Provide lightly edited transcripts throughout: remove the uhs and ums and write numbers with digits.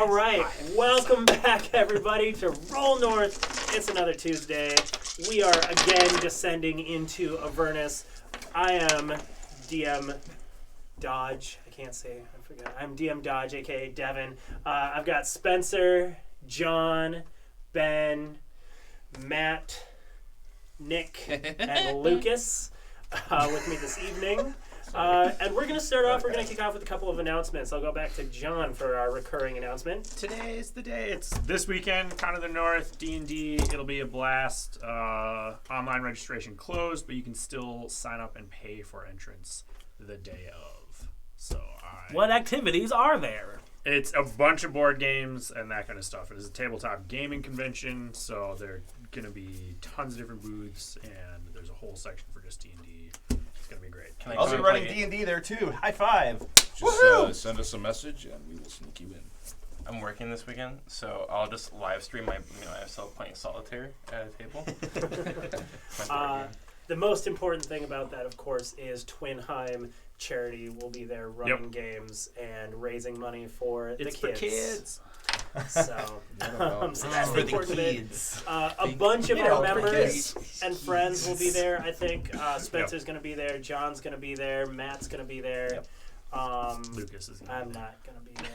All right, welcome back, everybody, to Roll North. It's another Tuesday. We are again descending into Avernus. I am DM Dodge. I can't say. I forgot. I'm DM Dodge, aka Devin. I've got Spencer, John, Ben, Matt, Nick, and Lucas with me this evening. And we're going to start off, we're going to kick off with a couple of announcements. I'll go back to John for our recurring announcement. Today's the day. It's this weekend, Con of the North, D&D. It'll be a blast. Online registration closed, but you can still sign up and pay for entrance the day of. What activities are there? It's a bunch of board games and that kind of stuff. It is a tabletop gaming convention, so there are going to be tons of different booths, and there's a whole section for just D&D. It's going to be great. I'll be running D&D there too. High five. Just send us a message and we will sneak you in. I'm working this weekend, so I'll just live stream myself playing solitaire at a table. The most important thing about that, of course, is Twinheim Charity will be there running games and raising money for the kids. It's for kids. So, so that's the important bit. A bunch of Yeah, our for members kids. and friends will be there. I think Spencer's going to be there. John's going to be there. Matt's going to be there. Lucas is I'm not going to be there.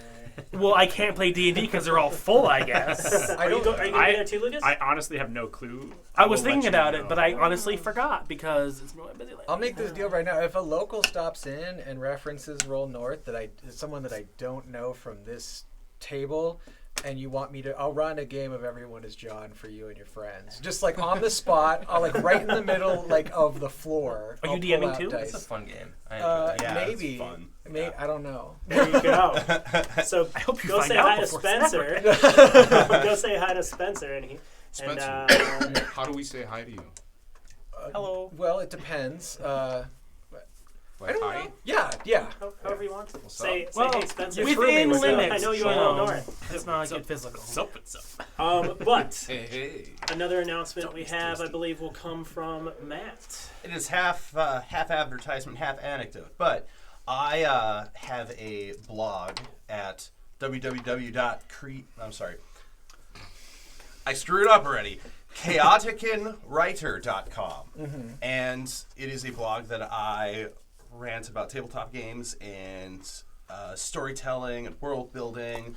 Well, I can't play D&D because they're all full, I guess. Are you going to be there too, Lucas? I honestly have no clue. I was will let thinking you about know. it, but I honestly forgot because it's really busy lately. I'll make this deal right now. If a local stops in and references Roll North someone that I don't know from this table, and you want me to, I'll run a game of Everyone is John for you and your friends. Just like on the spot, I'll like right in the middle like of the floor. Are you I'll pull DMing out too? dice. It's a fun game. I enjoy it. Yeah, maybe. it's fun. I don't know. There you go. So I hope you go find say out hi to before Spencer. Go say hi to Spencer, and Spencer, how do we say hi to you? Hello. Well, it depends. Like hi? Yeah. however you want. Say Well, hey Spencer. within with that. limits. I know you all so know North. It's not get physical. What's up? But Hey. another announcement we have, I believe, will come from Matt. It is half advertisement, half anecdote. But I have a blog at I'm sorry. I screwed up already. chaoticanwriter.com. And it is a blog that I rant about tabletop games and storytelling and world building.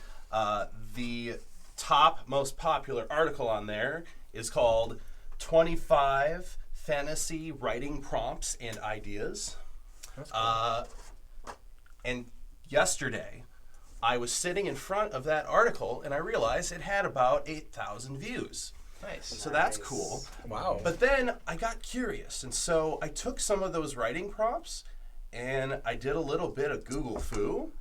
The top most popular article on there is called 25 Fantasy Writing Prompts and Ideas. That's cool. And yesterday, I was sitting in front of that article and I realized it had about 8,000 views. Nice. So that's cool. Wow. But then I got curious, and so I took some of those writing prompts and I did a little bit of Google Foo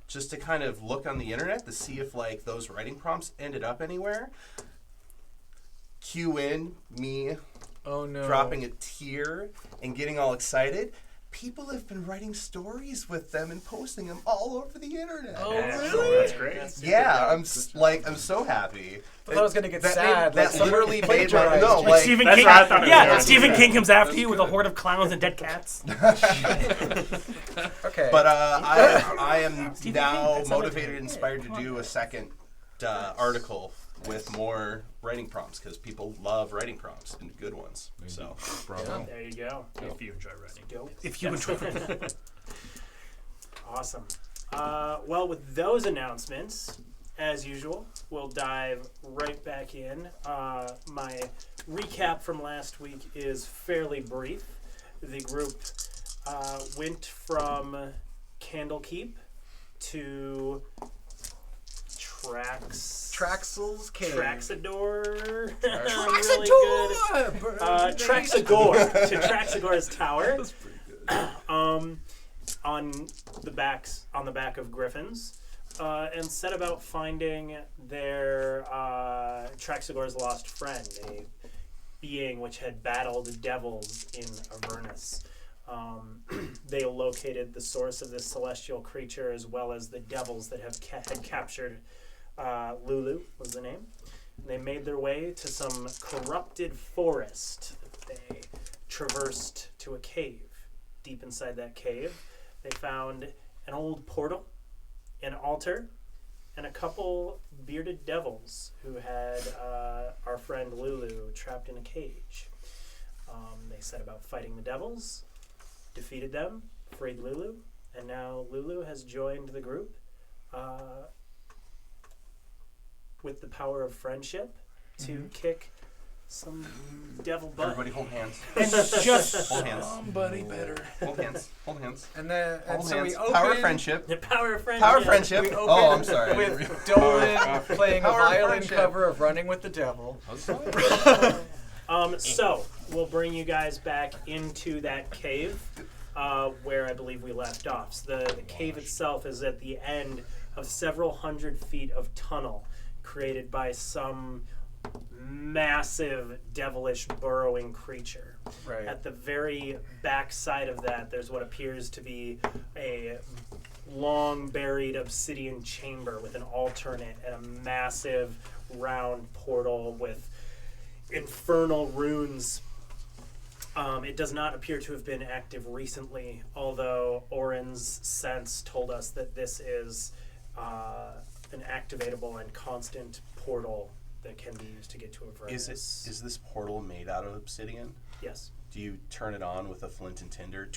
just to kind of look on the internet to see if like those writing prompts ended up anywhere. Cue in me Oh no. dropping a tear and getting all excited. People have been writing stories with them and posting them all over the internet. Oh, really? That's great. That's super Yeah, cool. I'm so happy. I thought I was gonna get that sad. That like someone literally made my plagiarized no you. like Stephen that's King. what I thought it Yeah, was. Stephen Yeah. King comes after That's you with a good. horde of clowns and dead cats. Okay. But I am Stephen King, now that's motivated okay. and inspired to do a second article with more writing prompts because people love writing prompts and good ones. So Bravo. There you go. If you enjoy writing. Dope. If you enjoy Awesome. Well, with those announcements, as usual, we'll dive right back in. My recap from last week is fairly brief. The group went from Candlekeep to Traxel's Cave. Traxador. Really good. Traxagore to Traxagor's Tower. On the back of griffins, and set about finding their Traxagor's lost friend, a being which had battled devils in Avernus. They located the source of this celestial creature as well as the devils that had captured Lulu was the name. And they made their way to some corrupted forest. They traversed to a cave. Deep inside that cave, they found an old portal, an altar, and a couple bearded devils who had our friend Lulu trapped in a cage. They set about fighting the devils, defeated them, freed Lulu, and now Lulu has joined the group with the power of friendship to kick some devil butt. Everybody hold hands. And just Hold hands. Somebody better. Hold hands. Hold hands. And then and Hold so hands. we open Power of friendship. The power of friendship. Power of friendship. We open Oh, I'm sorry. with Dolan playing a Power of violin friendship. cover of "Running with the Devil." So we'll bring you guys back into that cave where I believe we left off. So the cave itself is at the end of several hundred feet of tunnel created by some massive devilish burrowing creature. Right. At the very back side of that, there's what appears to be a long buried obsidian chamber with an alternate and a massive round portal with infernal runes. It does not appear to have been active recently, although Oren's sense told us that this is an activatable and constant portal that can be used to get to Avernus. Is this portal made out of obsidian? Yes. Do you turn it on with a flint and tinder?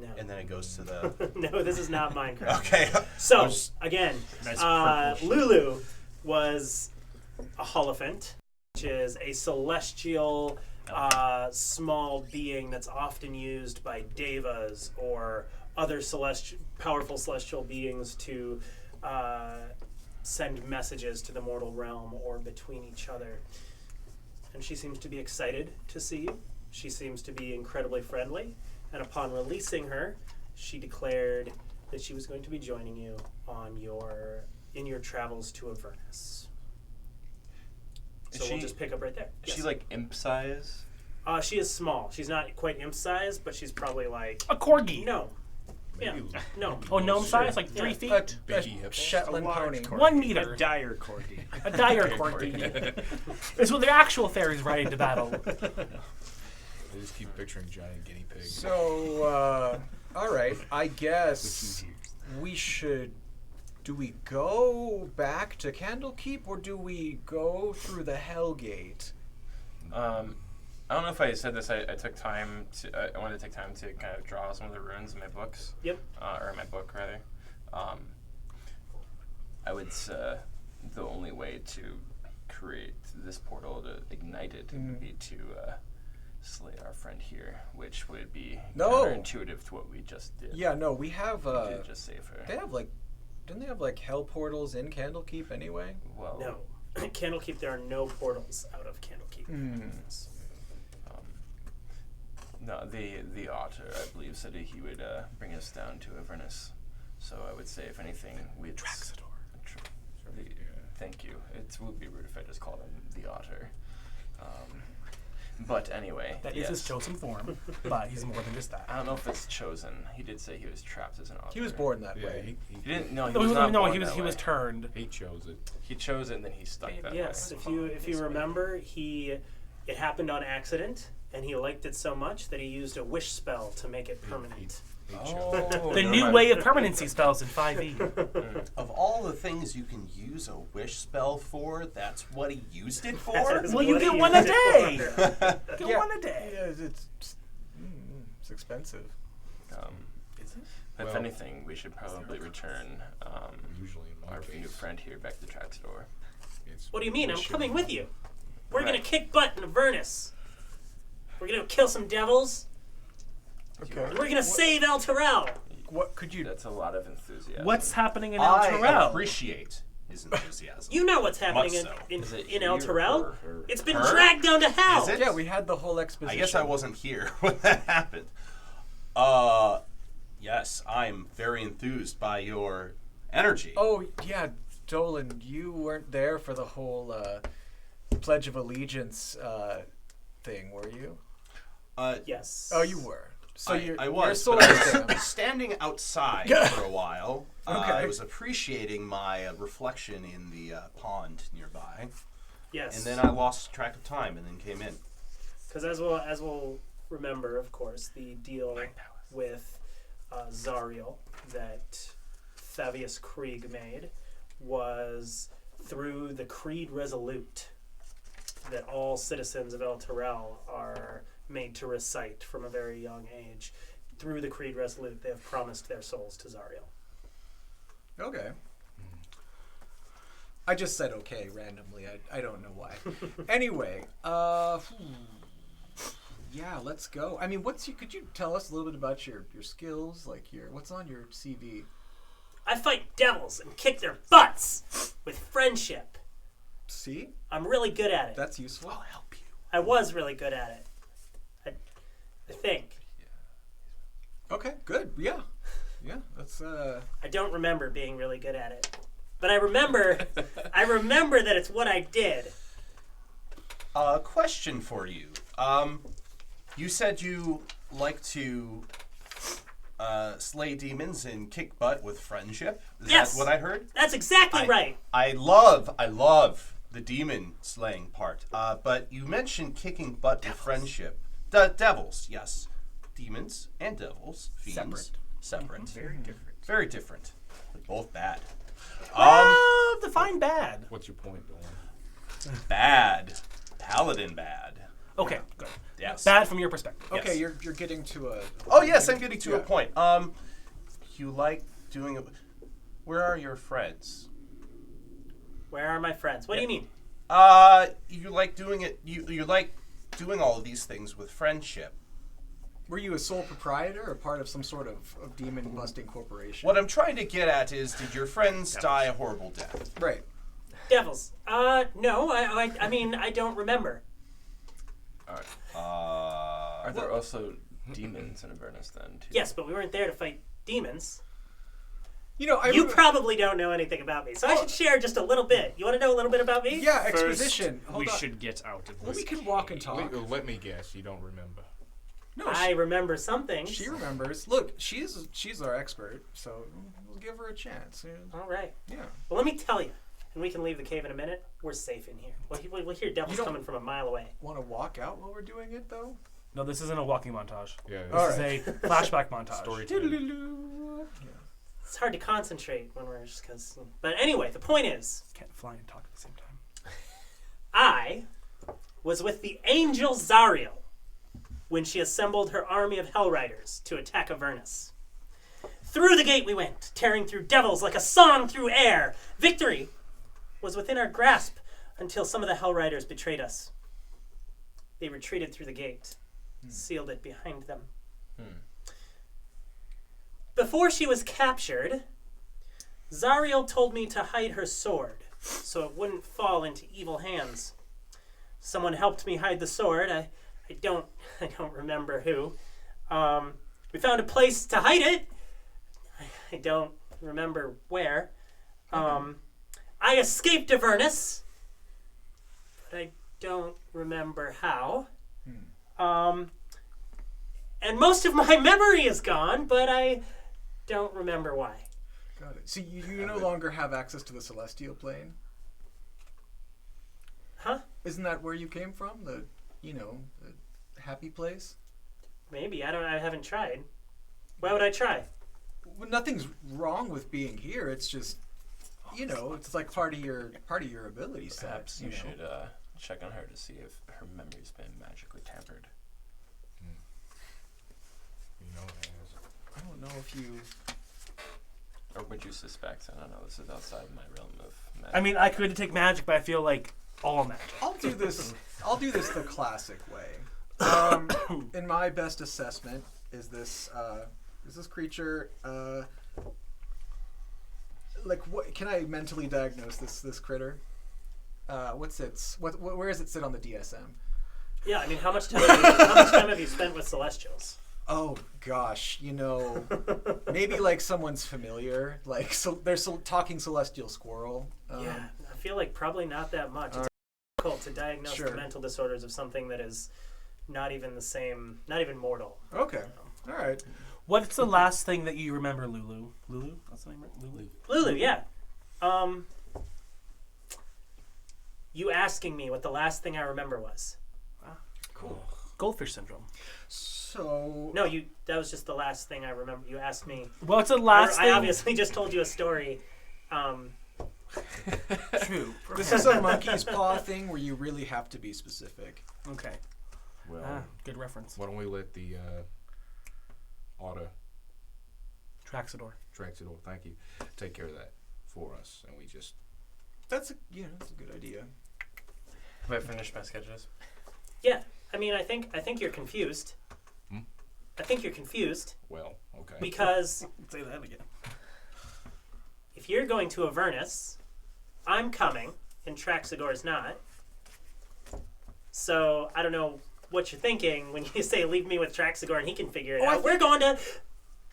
No. And then it goes to the. No, this is not Minecraft. Okay. So, again, Nice purple Lulu was a holophant, which is a celestial small being that's often used by devas or other powerful celestial beings to send messages to the mortal realm or between each other. And she seems to be excited to see you. She seems to be incredibly friendly. And upon releasing her, she declared that she was going to be joining you on in your travels to Avernus. So we'll just pick up right there. Is she Yes. like imp size? She is small. She's not quite imp size, but she's probably like a corgi. no. Yeah, no. Oh, gnome size, like 3 Yeah. feet. Baby hippo. Shetland pony. 1 meter. A dire corgi. A dire corgi. It's what the actual fairies riding to battle. I just keep picturing giant guinea pigs. So, all right. I guess we should. Do we go back to Candlekeep or do we go through the Hellgate? I don't know if I said this. I took time to. I wanted to take time to kind of draw some of the runes in my books. Yep. Or in my book rather. I would say the only way to create this portal to ignite it would be to slay our friend here, which would be counterintuitive to what we just did. Yeah, no, we have. We did just save her. They have like. Didn't they have like hell portals in Candlekeep anyway? Well, No. Candlekeep, there are no portals out of Candlekeep. No, the otter, I believe, said that he would bring us down to Avernus. So I would say, if anything, we'd... Thank you. It would be rude if I just called him the otter. But anyway, That is yes. his chosen form, but he's more than just that. I don't know if it's chosen. He did say he was trapped as an otter. He was born that Yeah, way. He didn't. No, he No, was not born he was that he was way. turned. He chose it. He chose it and then he stuck that Yes, way. if you remember, it happened on accident, and he liked it so much that he used a wish spell to make it permanent. He Oh, chose The never new mind. way of permanency spells in 5e. Of all the things you can use a wish spell for, that's what he used it for? That's Well, you what get he one a used it day. for. Get Yeah. one a day. Yeah, it's expensive. Is it? If Well, anything, we should probably return Usually in my our new case, friend here back to the track store. it's What do you mean? I'm wishing. coming with you. We're Right. gonna kick butt in Avernus. We're gonna kill some devils. Okay. And we're gonna save El Terrell. What could you? That's a lot of enthusiasm. What's happening in El I Terrell? appreciate his enthusiasm. You know what's happening Much so. Is it in El he or Terrell. her? It's been Her? dragged down to hell. Is it? Yeah, we had the whole I exposition. guess I wasn't here when that happened. Yes, I'm very enthused by your energy. Oh yeah, Dolan, you weren't there for the whole Pledge of Allegiance thing, were you? Yes. Oh, you were. So your was, soul but I was was down. standing outside for a while. I Okay. was appreciating my reflection in the pond nearby, Yes. and then I lost track of time and then came in. Because as we'll remember, of course, the deal with Zariel that Thavius Krieg made was through the Creed Resolute that all citizens of El Terrell are made to recite from a very young age. Through the Creed Resolute, they have promised their souls to Zariel. Okay. I just said okay randomly. I don't know why. Anyway, yeah, let's go. I mean, could you tell us a little bit about your skills, like what's on your CV? I fight devils and kick their butts with friendship. See? I'm really good at it. That's useful. I'll help you. I was really good at it. I think. Okay, good. Yeah. Yeah, that's I don't remember being really good at it. But I remember that it's what I did. Question for you. You said you like to slay demons and kick butt with friendship. Is Yes. that what I heard? That's exactly right. I love the demon slaying part. But you mentioned kicking butt with friendship. Devils, yes. Demons and devils, fiends, separate. Very different. Very different. They're both bad. Define bad. What's your point, Dylan? Bad. Paladin bad. Okay, good. Yes. Bad from your perspective. okay. Yes. You're getting to a. Oh yes, I'm getting to a Yeah. point. You like doing it. Where are your friends? Where are my friends? What do you mean? You like doing it. You like doing all of these things with friendship. Were you a sole proprietor or part of some sort of demon busting corporation? What I'm trying to get at is, did your friends die a horrible death? Right. Devils. No, I mean, I don't remember. Are there also demons in Avernus then, too? Yes, but we weren't there to fight demons. You know, You probably don't know anything about me, so I should share just a little bit. You want to know a little bit about me? Yeah, First, exposition. we Hold on. should get out of this. Well, we can walk and talk. Let me guess. You don't remember. No, I remember some things. she remembers. Look, she's our expert, so we'll give her a chance. All right. Yeah. Well, let me tell you, and we can leave the cave in a minute. We're safe in here. We'll hear devils You don't- coming from a mile away. Want to walk out while we're doing it, though? No, this isn't a walking montage. Yeah. All This is a flashback montage. Story time. It's hard to concentrate when we're just because. But anyway, the point is, Can't fly and talk at the same time. I was with the angel Zariel when she assembled her army of Hellriders to attack Avernus. Through the gate we went, tearing through devils like a song through air. Victory was within our grasp until some of the Hellriders betrayed us. They retreated through the gate, sealed it behind them. Before she was captured, Zariel told me to hide her sword so it wouldn't fall into evil hands. Someone helped me hide the sword. I don't remember who. We found a place to hide it. I don't remember where. I escaped Avernus, but I don't remember how. And most of my memory is gone, but I don't remember why. Got it. So you no longer have access to the celestial plane? Huh? Isn't that where you came from? The happy place? Maybe. I haven't tried. Why would I try? Well, nothing's wrong with being here. It's just, it's like part of your ability set. Perhaps you should check on her to see if her memory's been magically tampered. You know it has. I don't know if you. Or would you suspect? I don't know. This is outside my realm of magic. I mean, I could take magic, but I feel like all magic. I'll do this the classic way. In my best assessment, is this creature what can I mentally diagnose this critter? Where does it sit on the DSM? Yeah, I mean, how much time have you spent with Celestials? Oh gosh, maybe like someone's familiar, like they're talking celestial squirrel. Yeah, I feel like probably not that much. It's difficult to diagnose the mental disorders of something that is not even the same, not even mortal. Okay, all right. What's the last thing that you remember, Lulu? Lulu? That's the name, right? Lulu? Lulu, yeah. You asking me what the last thing I remember was? Cool. Goldfish syndrome. So No, that was just the last thing I remember. You asked me. What's the last I thing? obviously just told you a story. True. This is a monkey's paw thing where you really have to be specific. Okay. Well, Good reference. why don't we let the auto Traxador. Traxidor, thank you, take care of that for us, and we just That's a good idea. Have I finished my sketches? Yeah, I mean, I think you're confused. Hmm? I think you're confused okay. because Say that again. if you're going to Avernus, I'm coming, and Traxador's not. So I don't know what you're thinking when you say leave me with Traxador and he can figure it out. We're going to,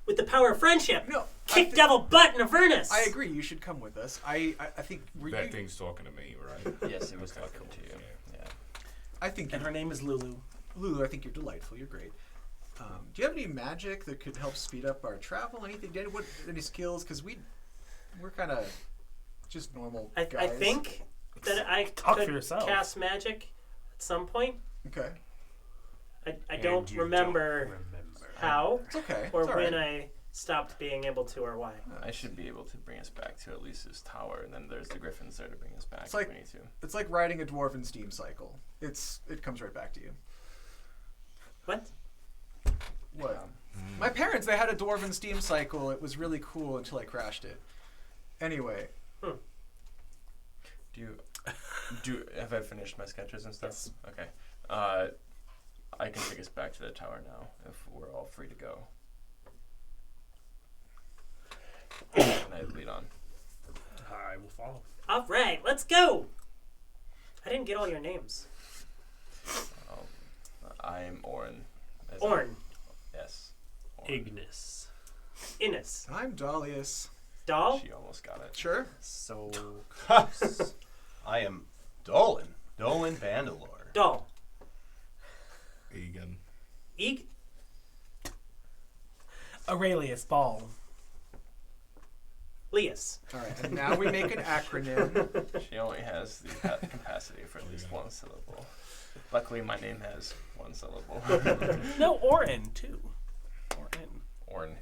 with the power of friendship, No, kick devil butt in Avernus. I agree. You should come with us. I think That thing's talking to me, right? Yes, it was talking to you. Yeah. I think And her name is Lulu. Lulu, I think you're delightful. You're great. Do you have any magic that could help speed up our travel? Anything? Any skills? Because we're kind of just normal I guys. think that I Talk for could yourself. cast magic at some point. Okay. I don't remember how It's okay. or It's all when right. I stopped being able to or why. I should be able to bring us back to at least his tower, and then there's the griffins there to bring us back It's like- if we need to. It's like riding a dwarven steam cycle. It comes right back to you. What? What? My parents, they had a dwarven steam cycle. It was really cool until I crashed it. Anyway, Have I finished my sketches and stuff? Yes. Okay. I can take us back to the tower now if we're all free to go. And I lead on. I will follow. All right, let's go. I didn't get all your names. I'm Orin. Orn, Yes. Orin. Ignis. Innes, I'm Dahlius. Doll, She almost got it. Sure. So I am Dolan Vandalore. Doll, Egan. Eeg, Aurelius Ball. Leas. All right, and now we make an acronym. She only has the capacity for at least one syllable. Luckily, my name has one syllable. No, Orin too. Orin. Orin.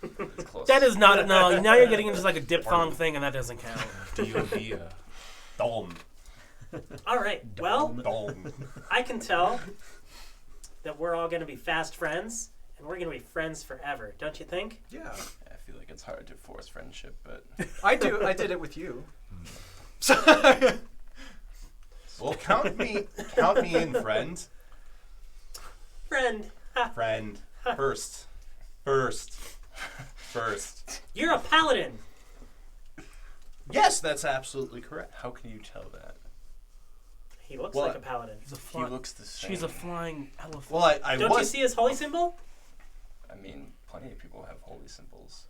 It's close. That is not no. Now you're getting into like a diphthong thing, and that doesn't count. Diodia. Dalm. All right, well, Dalm. I can tell that we're all going to be fast friends, and we're going to be friends forever, don't you think? Yeah, I feel like it's hard to force friendship, but I do. I did it with you. Well, count me in, friend. Friend, ha, Friend. First. you're a paladin. Yes, that's absolutely correct. how can you tell that? He looks What? like a paladin. He's a He fly- looks the same. She's a flying elephant. Well, I Don't you was. see his holy symbol? I mean, plenty of people have holy symbols.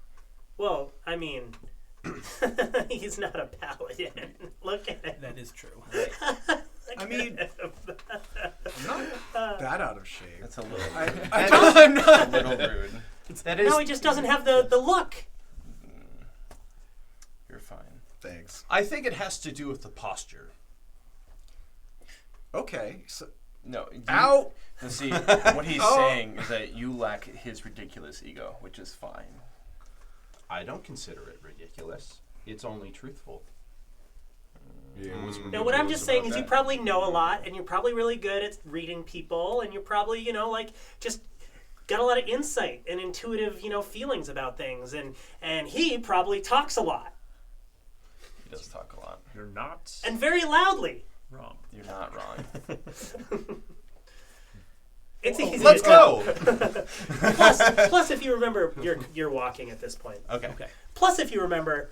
Well, I mean, he's not a paladin. Look at him. That is true. I mean, I'm not that out of shape. That's a little. I'm not. a little rude. That is. No, he just doesn't have the look. You're fine. Thanks. I think it has to do with the posture. Okay. So, No. You, ow! no, see, what he's Oh. saying is that you lack his ridiculous ego, which is fine. I don't consider it ridiculous. It's only truthful. Yeah, it was No, what I'm just saying is you about probably know a lot, and you're probably really good at reading people, and you're probably, like, just got a lot of insight and intuitive, feelings about things, and he probably talks a lot, He does talk a lot. you're not and very loudly. wrong. You're not wrong. It's easy Let's to tell. go. Plus, if you remember, you're walking at this point. Okay. Okay. Plus, if you remember,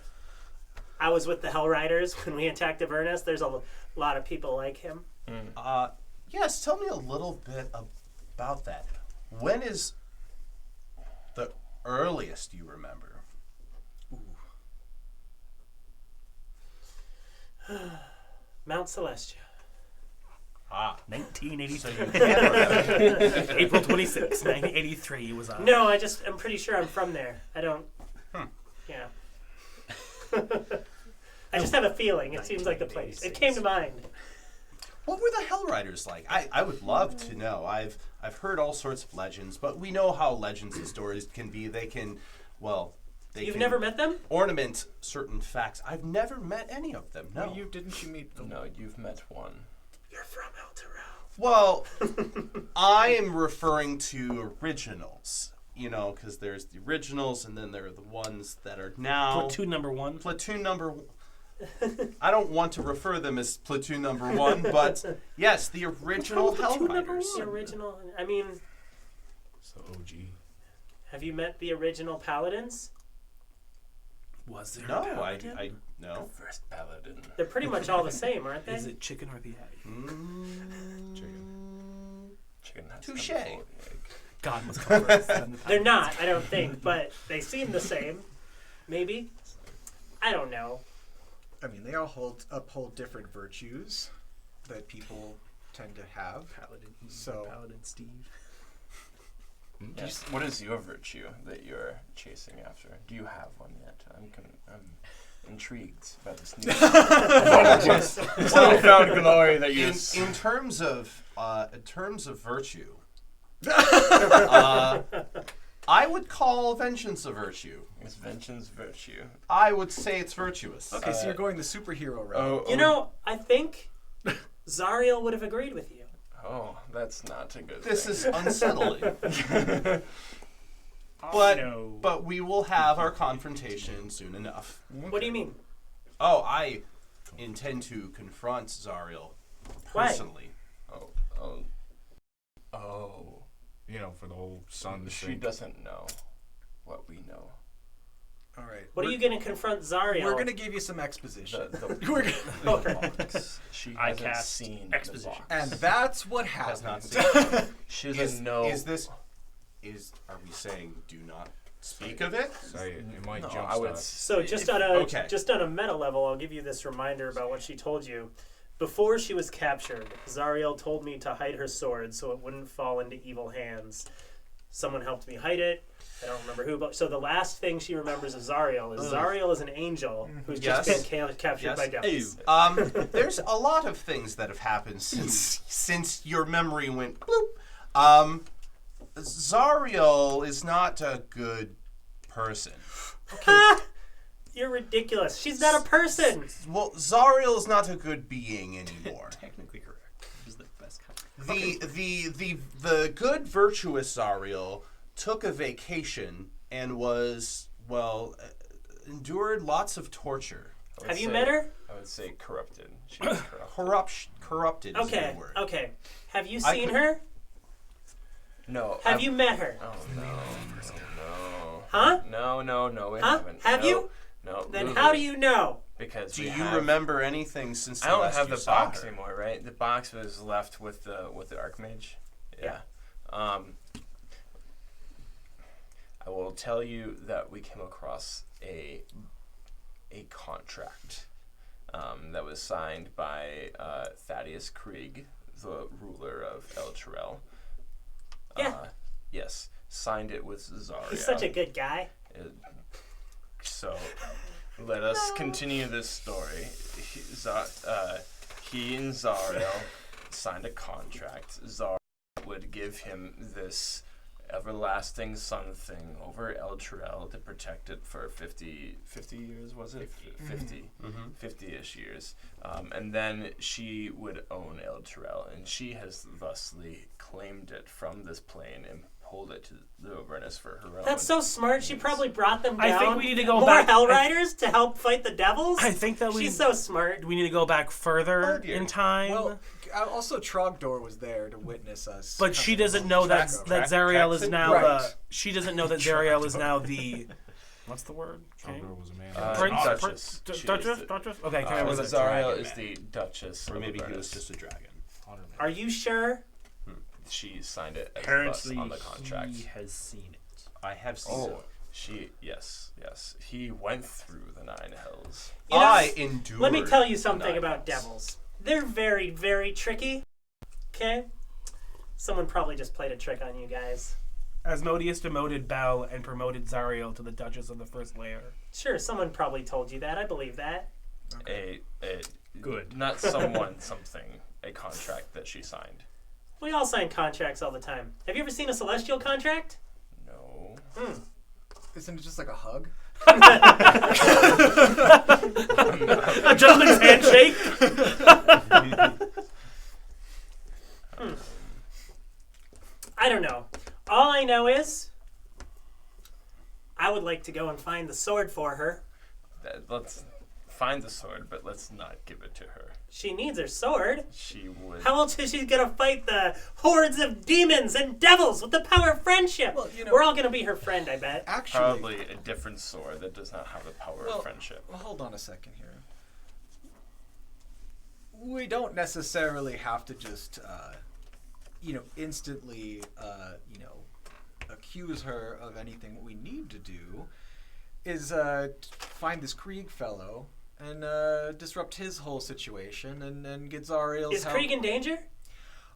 I was with the Hell Riders when we attacked Avernus. There's a lot of people like him. Yes, tell me a little bit about that. When is the earliest you remember? Mount Celestia. 1983. So you can remember. April 26, 1983 was on. No, I'm pretty sure I'm from there. I don't. Yeah. I just have a feeling. It seems like the place. It came to mind. What were the Hell Riders like? I would love to know. I've heard all sorts of legends, but we know how legends and stories can be. They You've can never met them? ornament certain facts. I've never met any of them. No. Well, didn't you meet the No, you've met one. You're from El Terrell. Well, I am referring to originals. You know, because there's the originals, and then there are the ones that are now Platoon number 1. Platoon number. I don't want to refer them as platoon number 1, but yes, the original Platoon number Hellriders. The original. I mean, So OG. have you met the original Paladins? Was there No, a paladin? I no. First paladin. They're pretty much all the same, aren't they? Is it chicken or the egg? Chicken has Touche. to come before the egg. God must come first. then the They're paladins. not, I don't think, but they seem the same. Maybe. I don't know. I mean, they all uphold different virtues that people tend to have. Paladin. So- Paladin Steve. Yes. What is your virtue that you're chasing after? Do you have one yet? I'm intrigued by this new. Found glory that you. In terms of virtue, I would call vengeance a virtue. Is vengeance virtue? I would say it's virtuous. Okay, so you're going the superhero route. You know, I think Zariel would have agreed with you. Oh, that's not a good This thing. is unsettling. No. But we will have our confrontation soon enough. What do you mean? Oh, I intend to confront Zariel Why? personally. Oh. You know, for the whole sun to She sink. doesn't know what we know. All right. What are you going to confront Zariel? We're going to give you some exposition. We're gonna she I hasn't cast seen exposition. the box. And that's what Has not happens. seen. She doesn't know. Are we saying do not speak of it? Say it might No, jumpstart. I would. So just on a meta level, I'll give you this reminder about what she told you. Before she was captured, Zariel told me to hide her sword so it wouldn't fall into evil hands. Someone helped me hide it. I don't remember who, but so the last thing she remembers of Zariel is Zariel is an angel who's just Yes. been captured by devils. There's a lot of things that have happened since your memory went bloop. Zariel is not a good person. You're ridiculous. She's not a person. Well, Zariel is not a good being anymore. Technically correct. Which is the best kind. The good virtuous Zariel took a vacation and was endured lots of torture. Have you met her? I would say corrupted. She was corrupted. Corrupted is Okay. the word. Okay. Have you I seen could- her? No. Have you met her? Oh no. Huh? No. We Huh? haven't. Have No, you? No. Then Lulu, how do you know? Because Do we you have, remember anything since I don't last have you the saw box her? anymore, right? The box was left with the Archmage. Yeah. I will tell you that we came across a contract that was signed by Thaddeus Krieg, the ruler of El Terrell. Yeah. Yes, signed it with Zarya. He's such a good guy. So, let us continue this story. He and Zariel signed a contract. Zariel would give him this everlasting sun thing over El Terrell to protect it for 50 years, was it? 50-ish years. And then she would own El Terrell, and she has thusly claimed it from this plane and pulled it to the Avernus for her own. That's so smart. She probably brought them down. I think we need to go more back. Hell Riders to help fight the devils. I think that She's so smart. we need to go back further dear. in time. Well, also Trogdor was there to witness us. but she coming doesn't along. know that Track- Zariel is tracks it? now Right. she doesn't know that Zariel is now the what's the word? King? Trogdor was a man. Prince? Duchess. Prin- She is Duchess? the- Duchess? Okay, can I Was was it Zariel dragon is man. the Duchess Or of maybe he Avernus. was just a dragon. Are you sure? She signed it as Apparently, thus on the contract. he has seen it. I have seen Oh, it. yes. He went through the 9 hells. You know, I endured. Let me tell you something nine about hells. devils. They're very, very tricky. Okay? Someone probably just played a trick on you guys. Asmodeus demoted Bel and promoted Zariel to the Duchess of the First Layer. Sure, someone probably told you that. I believe that. A Good. Not someone, something. A contract that she signed. We all sign contracts all the time. Have you ever seen a celestial contract? No. Isn't it just like a hug? A gentleman's handshake. I don't know. All I know is I would like to go and find the sword for her. Let's find the sword, but let's not give it to her. She needs her sword. She would. How else is she gonna fight the hordes of demons and devils with the power of friendship? Well, you know- We're all gonna be her friend, I bet. Actually, Probably a different sword that does not have the power of friendship. Well, hold on a second here. We don't necessarily have to just, instantly, accuse her of anything. What we need to do is find this Krieg fellow and disrupt his whole situation and get Zariel's Is help. Krieg in danger?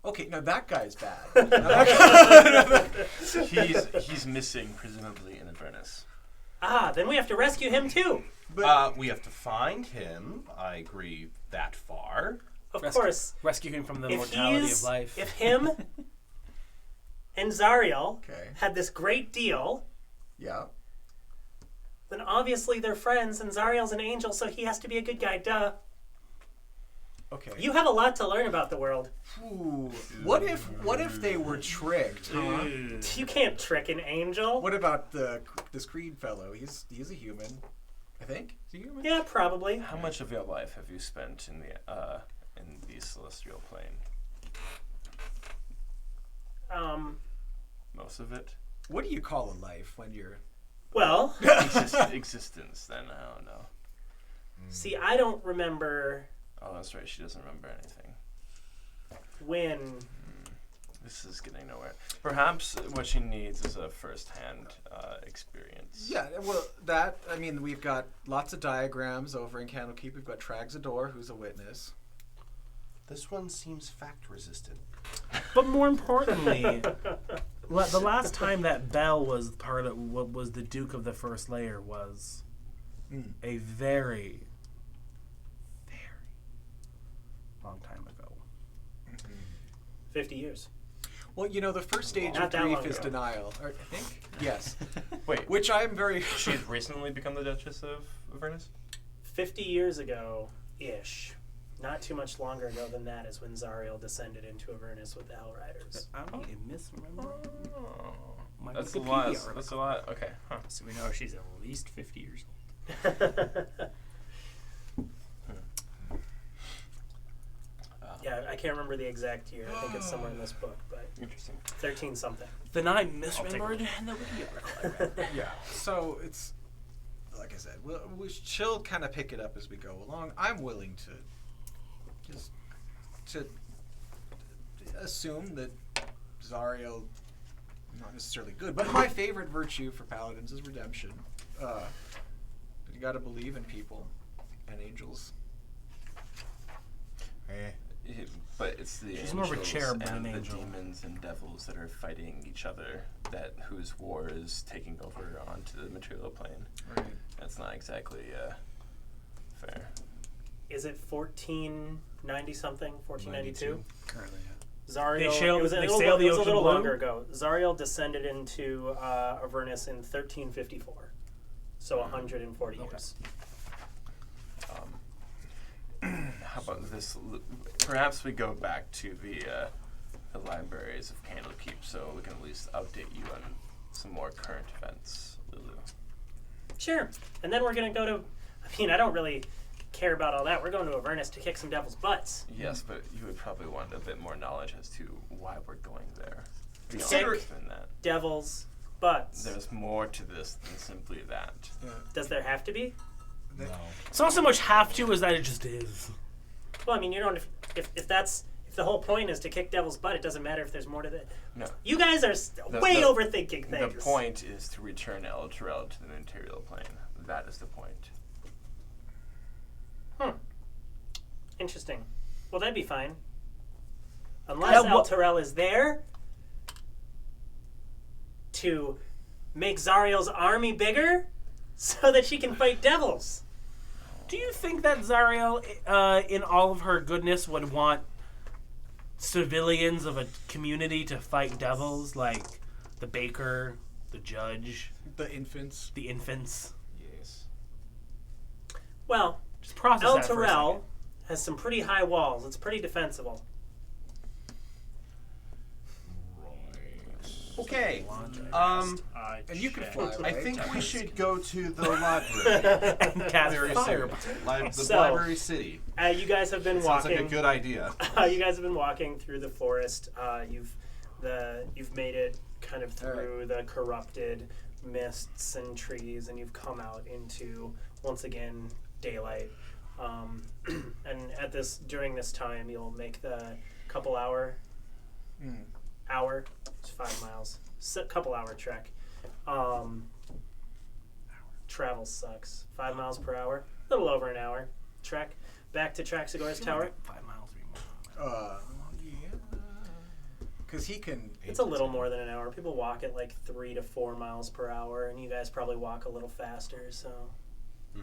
Okay, now that guy's bad. He's missing, presumably in Avernus. Ah, then we have to rescue him too. We have to find him. I agree that far. Of course. Rescue him from the If mortality of life. If him and Zariel Okay. had this great deal, Yeah. then obviously they're friends, and Zariel's an angel, so he has to be a good guy, duh. Okay. You have a lot to learn about the world. Ooh. What if they were tricked? Huh? You can't trick an angel. What about this Creed fellow? He's a human, I think. Is he human? Yeah, probably. How much of your life have you spent in the celestial plane? Most of it. What do you call a life when you're? Well, Existence. Then I don't know. see, I don't remember Oh, that's right. She doesn't remember anything. when. This is getting nowhere. Perhaps what she needs is a first-hand experience. Yeah. Well, we've got lots of diagrams over in Candlekeep. We've got Tragzador, who's a witness. This one seems fact resistant. But more importantly, the last time that Bell was part of what was the Duke of the First Layer was a very, very long time ago. 50 years. Well, the first stage Not of that grief long is ago. denial. Or, I think. Yes. Wait, Which I am very. she's recently become the Duchess of Avernus? 50 years ago-ish. Not too much longer ago than that is when Zariel descended into Avernus with the Hellriders. I misremember. Oh, My that's a Wikipedia lot. article. That's a lot. Okay. Huh. So we know she's at least 50 years old. Yeah, I can't remember the exact year. I think it's somewhere in this book, but Interesting. 13 something. Then I misremembered the Wiki article I read. Yeah. So it's like I said, she'll kind of pick it up as we go along. I'm willing to assume that Zariel, not necessarily good, but my favorite virtue for paladins is redemption. You got to believe in people and angels. But it's the She's more of a angels cherub than and an the angel. demons and devils that are fighting each other, whose war is taking over onto the material plane. Right. That's not exactly fair. Is it 1490 something? 1492? Currently, Zariel. They sail- it was, they a little, sail the it was a ocean little blue? longer ago. Zariel descended into Avernus in 1354. So 140 years. How about this? Perhaps we go back to the libraries of Candlekeep so we can at least update you on some more current events, Lulu. Sure. And then we're going to go to. I don't really care about all that. We're going to Avernus to kick some devil's butts. Yes, but you would probably want a bit more knowledge as to why we're going there. Beyond Kick than that. devil's butts. There's more to this than simply that. Does there have to be? No. It's not so much have to as that it just is. Well, you don't. If the whole point is to kick devil's butt, it doesn't matter if there's more to that. No. You guys are way the- overthinking things. The point is to return El Terrell to the material plane. That is the point. Interesting. Well, that'd be fine. Unless El Terrell is there to make Zariel's army bigger so that she can fight devils. Do you think that Zariel, in all of her goodness, would want civilians of a community to fight devils, like the baker, the judge, The infants. the infants? Yeah. Well, Just process El that for a Terrell second. has some pretty high walls. It's pretty defensible. Okay. And you can fly, I right? think we should go to the library. And cast Very fire. soon. The So- library city. You guys have been Sounds walking. like a good idea. You guys have been walking through the forest. You've made it kind of through the corrupted mists and trees, and you've come out into once again daylight. And during this time, you'll make the couple hour. It's 5 miles. Couple hour trek. Travel sucks. 5 miles per hour. A little over an hour trek back to Traxagor's tower. 5 miles. Yeah. Because he can. It's a little more than an hour. People walk at like 3 to 4 miles per hour, and you guys probably walk a little faster. So,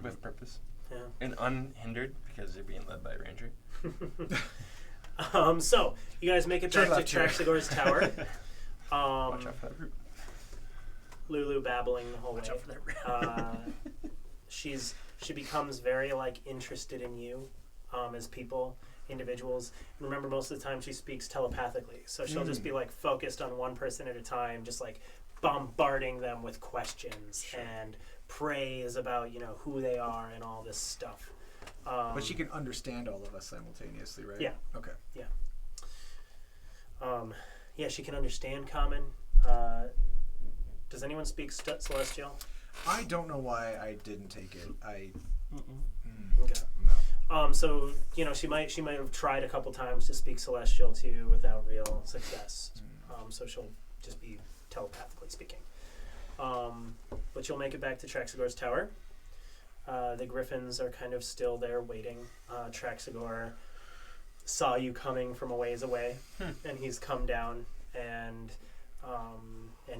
With purpose. yeah. And unhindered because you're being led by a ranger. So you guys make it Turn back to left here. Traxagor's tower. Watch out for that root. Lulu babbling the whole way. Watch out for that root. She becomes very like interested in you as individuals. Remember, most of the time she speaks telepathically, so she'll just be like focused on one person at a time, just like bombarding them with questions and praise about who they are and all this stuff. But she can understand all of us simultaneously, right? Yeah. Okay. Yeah, she can understand Common. Does anyone speak Celestial? I don't know why I didn't take it. Okay. So she might have tried a couple times to speak Celestial too without real success. So she'll just be telepathically speaking. But you'll make it back to Traxagor's tower. The griffins are kind of still there waiting. Traxagor saw you coming from a ways away, and he's come down and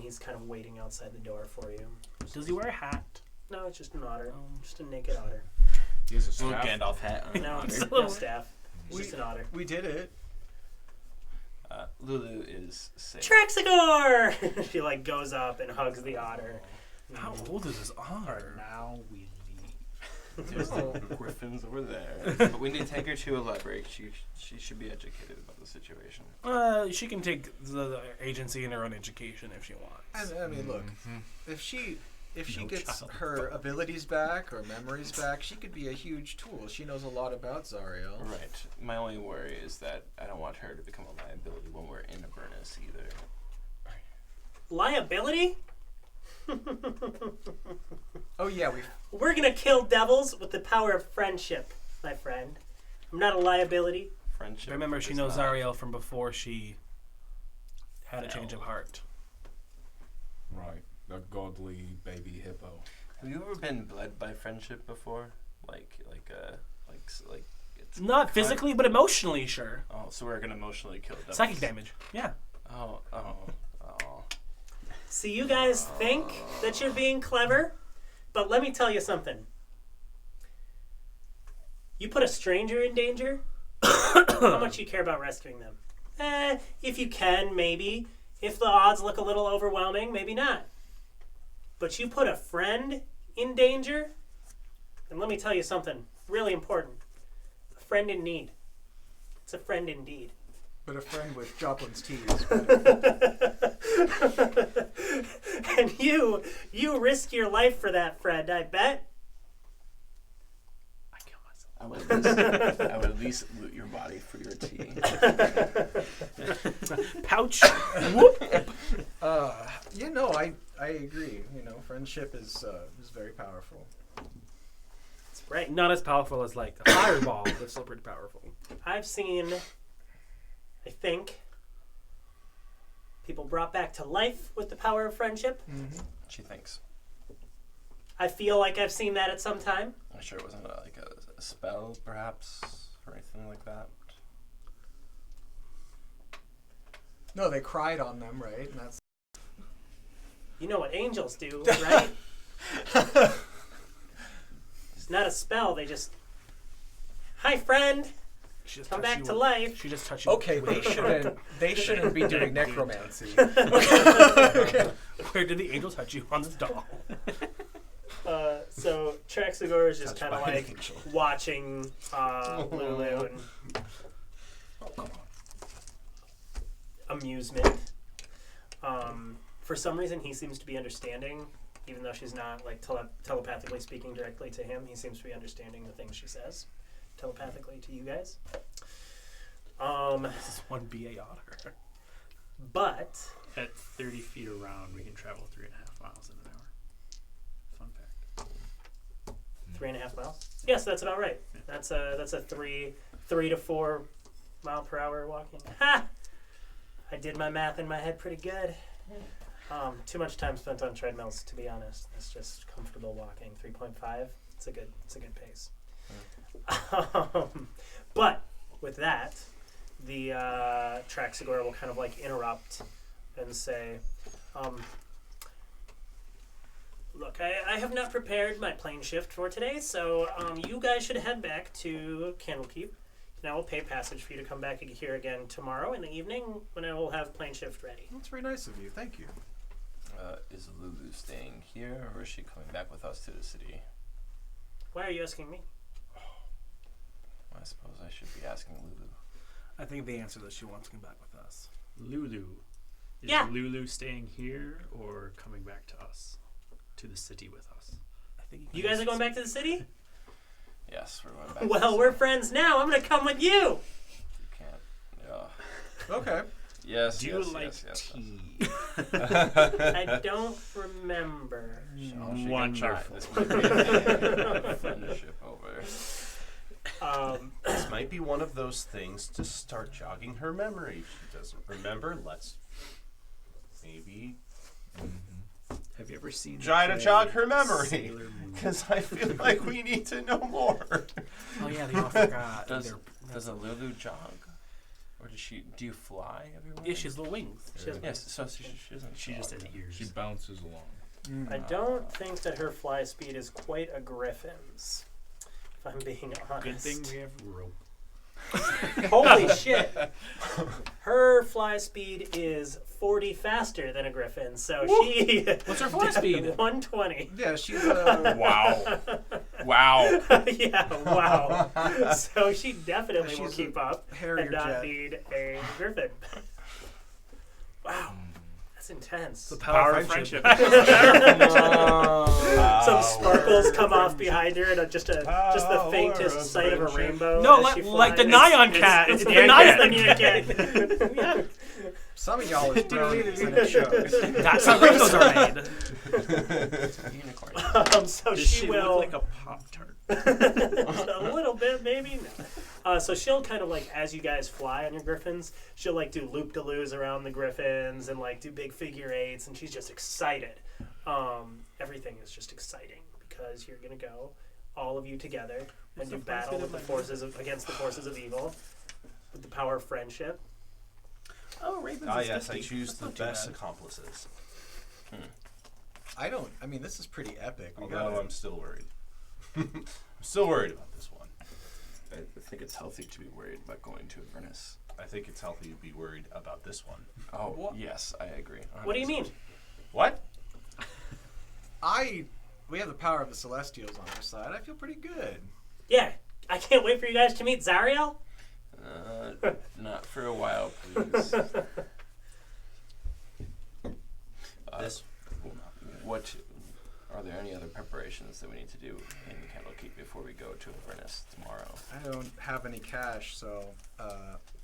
he's kind of waiting outside the door for you. Does he wear a hat? No, it's just an otter, just a naked otter. He has a Little staff. Gandalf hat on. No, it's no staff. It's just an otter. We did it. Lulu is safe. Traxagor! She like goes up and hugs the otter. How old is this otter? Now we leave. There's the griffins over there. But we need to take her to a library. She should be educated about the situation. She can take the agency in her own education if she wants. And I mean, look, if she No gets child. her abilities back or memories back, she could be a huge tool. She knows a lot about Zariel. Right. My only worry is that I don't want her to become a liability when we're in Avernus either. Liability? Oh yeah, We're gonna kill devils with the power of friendship, my friend. I'm not a liability. Friendship. Remember, she is knows not- Zariel from before she had a change of heart. Right. The godly baby hippo. Have you ever been bled by friendship before? Like it's Not physically, but emotionally, sure. Oh, so we're gonna emotionally kill devils. Psychic damage. Yeah. Oh. See, you guys think that you're being clever, but let me tell you something. You put a stranger in danger, how much you care about rescuing them? If you can, maybe. If the odds look a little overwhelming, maybe not. But you put a friend in danger, and let me tell you something really important. A friend in need. It's a friend indeed. but a friend with Joplin's teeth. And you risk your life for that friend, I bet. I kill myself. I would at least loot your body for your tea. Pouch. Whoop. Yeah, no, I agree. You know, friendship is very powerful. That's right. Not as powerful as like a fireball, but still pretty powerful. I've seen, I think, people brought back to life with the power of friendship. Mm-hmm. She thinks. I feel like I've seen that at some time. I'm sure it wasn't like a spell, perhaps, or anything like that. No, they cried on them, right? And that's You know what angels do, right? It's not a spell. They just, hi friend, She just come touched back you to with- life. She just touched you. okay. with They her- shouldn't be doing necromancy. Where did the angel touch you on this doll? So Traxigor is just Touched kind of by an like angel. watching Lulu and amusement. For some reason, he seems to be understanding, even though she's not like telepathically speaking directly to him. He seems to be understanding the things she says telepathically to you guys. This is one BA otter. But At 30 feet around, we can travel 3.5 miles in an hour. Fun fact. 3.5 miles. Yes, that's about right. That's a 3 to 4 mile per hour walking. Ha! I did my math in my head pretty good. Too much time spent on treadmills, to be honest. It's just comfortable walking. 3.5. It's a good pace. But with that, the Traxigor will kind of like interrupt and say, look, I have not prepared my plane shift for today, so you guys should head back to Candlekeep, and I will pay passage for you to come back here again tomorrow in the evening when I will have plane shift ready. That's very nice of you. Thank you. Is Lulu staying here, or is she coming back with us to the city? Why are you asking me? I suppose I should be asking Lulu. I think the answer is she wants to come back with us. Lulu. Is Yeah. Lulu staying here or coming back to us? To the city with us? I think You guys are going back to the city? Yes, we're going back. to Well, the we're city. friends now. I'm going to come with you. You can't. Okay. Yes. Do yes, you like yes, yes, tea? I don't remember. Yes. Oh, she can Wonderful. try. This might be a friendship over. This might be one of those things to start jogging her memory. She doesn't remember. Let's maybe Have you ever seen try the to play jog her memory. Sailor Moon? Because I feel like we need to know more. Oh yeah, they all forgot. Does They're- a Lulu jog, or does she? Do you fly everywhere? Yeah, she has little wings. She has- Yes. So she doesn't. She just jog. adheres. She bounces along. I don't think that her fly speed is quite a griffin's, if I'm being honest. Good thing we have rope. Holy shit. Her fly speed is 40 faster than a griffin, so she... What's her fly speed? 120. Yeah, she's Wow. Wow. Yeah, wow. So she definitely will She's keep up Harrier and not jet. need a griffin. Wow. That's intense. The Power of friendship. Some sparkles come off behind her, and just the Power faintest of sight of a friendship. rainbow. No, as she like the flies. Nyan cat. It's the Yeah, Nyan the cat. Nyan cat. Some of y'all is brownies and it shows. That's how rainbows are made. It's a unicorn. So Does she she will look like a Pop-Tart? a little bit, maybe. No. So she'll kind of like, as you guys fly on your griffins, she'll like do loop-de-loos around the griffins and like do big figure eights, and she's just excited. Everything is just exciting because you're gonna go, all of you together, and do battle with the forces against the forces of evil with the power of friendship. Oh, ravens. Ah, is yes, I 50. choose That's the not too best bad. accomplices. I mean, this is pretty epic. We Although got I'm still worried. I'm still worried about this one. I think it's healthy to be worried about going to Avernus. I think it's healthy to be worried about this one. Oh, What? yes, I agree. What do you mean? What? we have the power of the Celestials on our side. I feel pretty good. Yeah, I can't wait for you guys to meet Zariel. Not for a while, please. This will not be good. What are there any other preparations that we need to do in Candlekeep before we go to Avernus tomorrow? I don't have any cash, so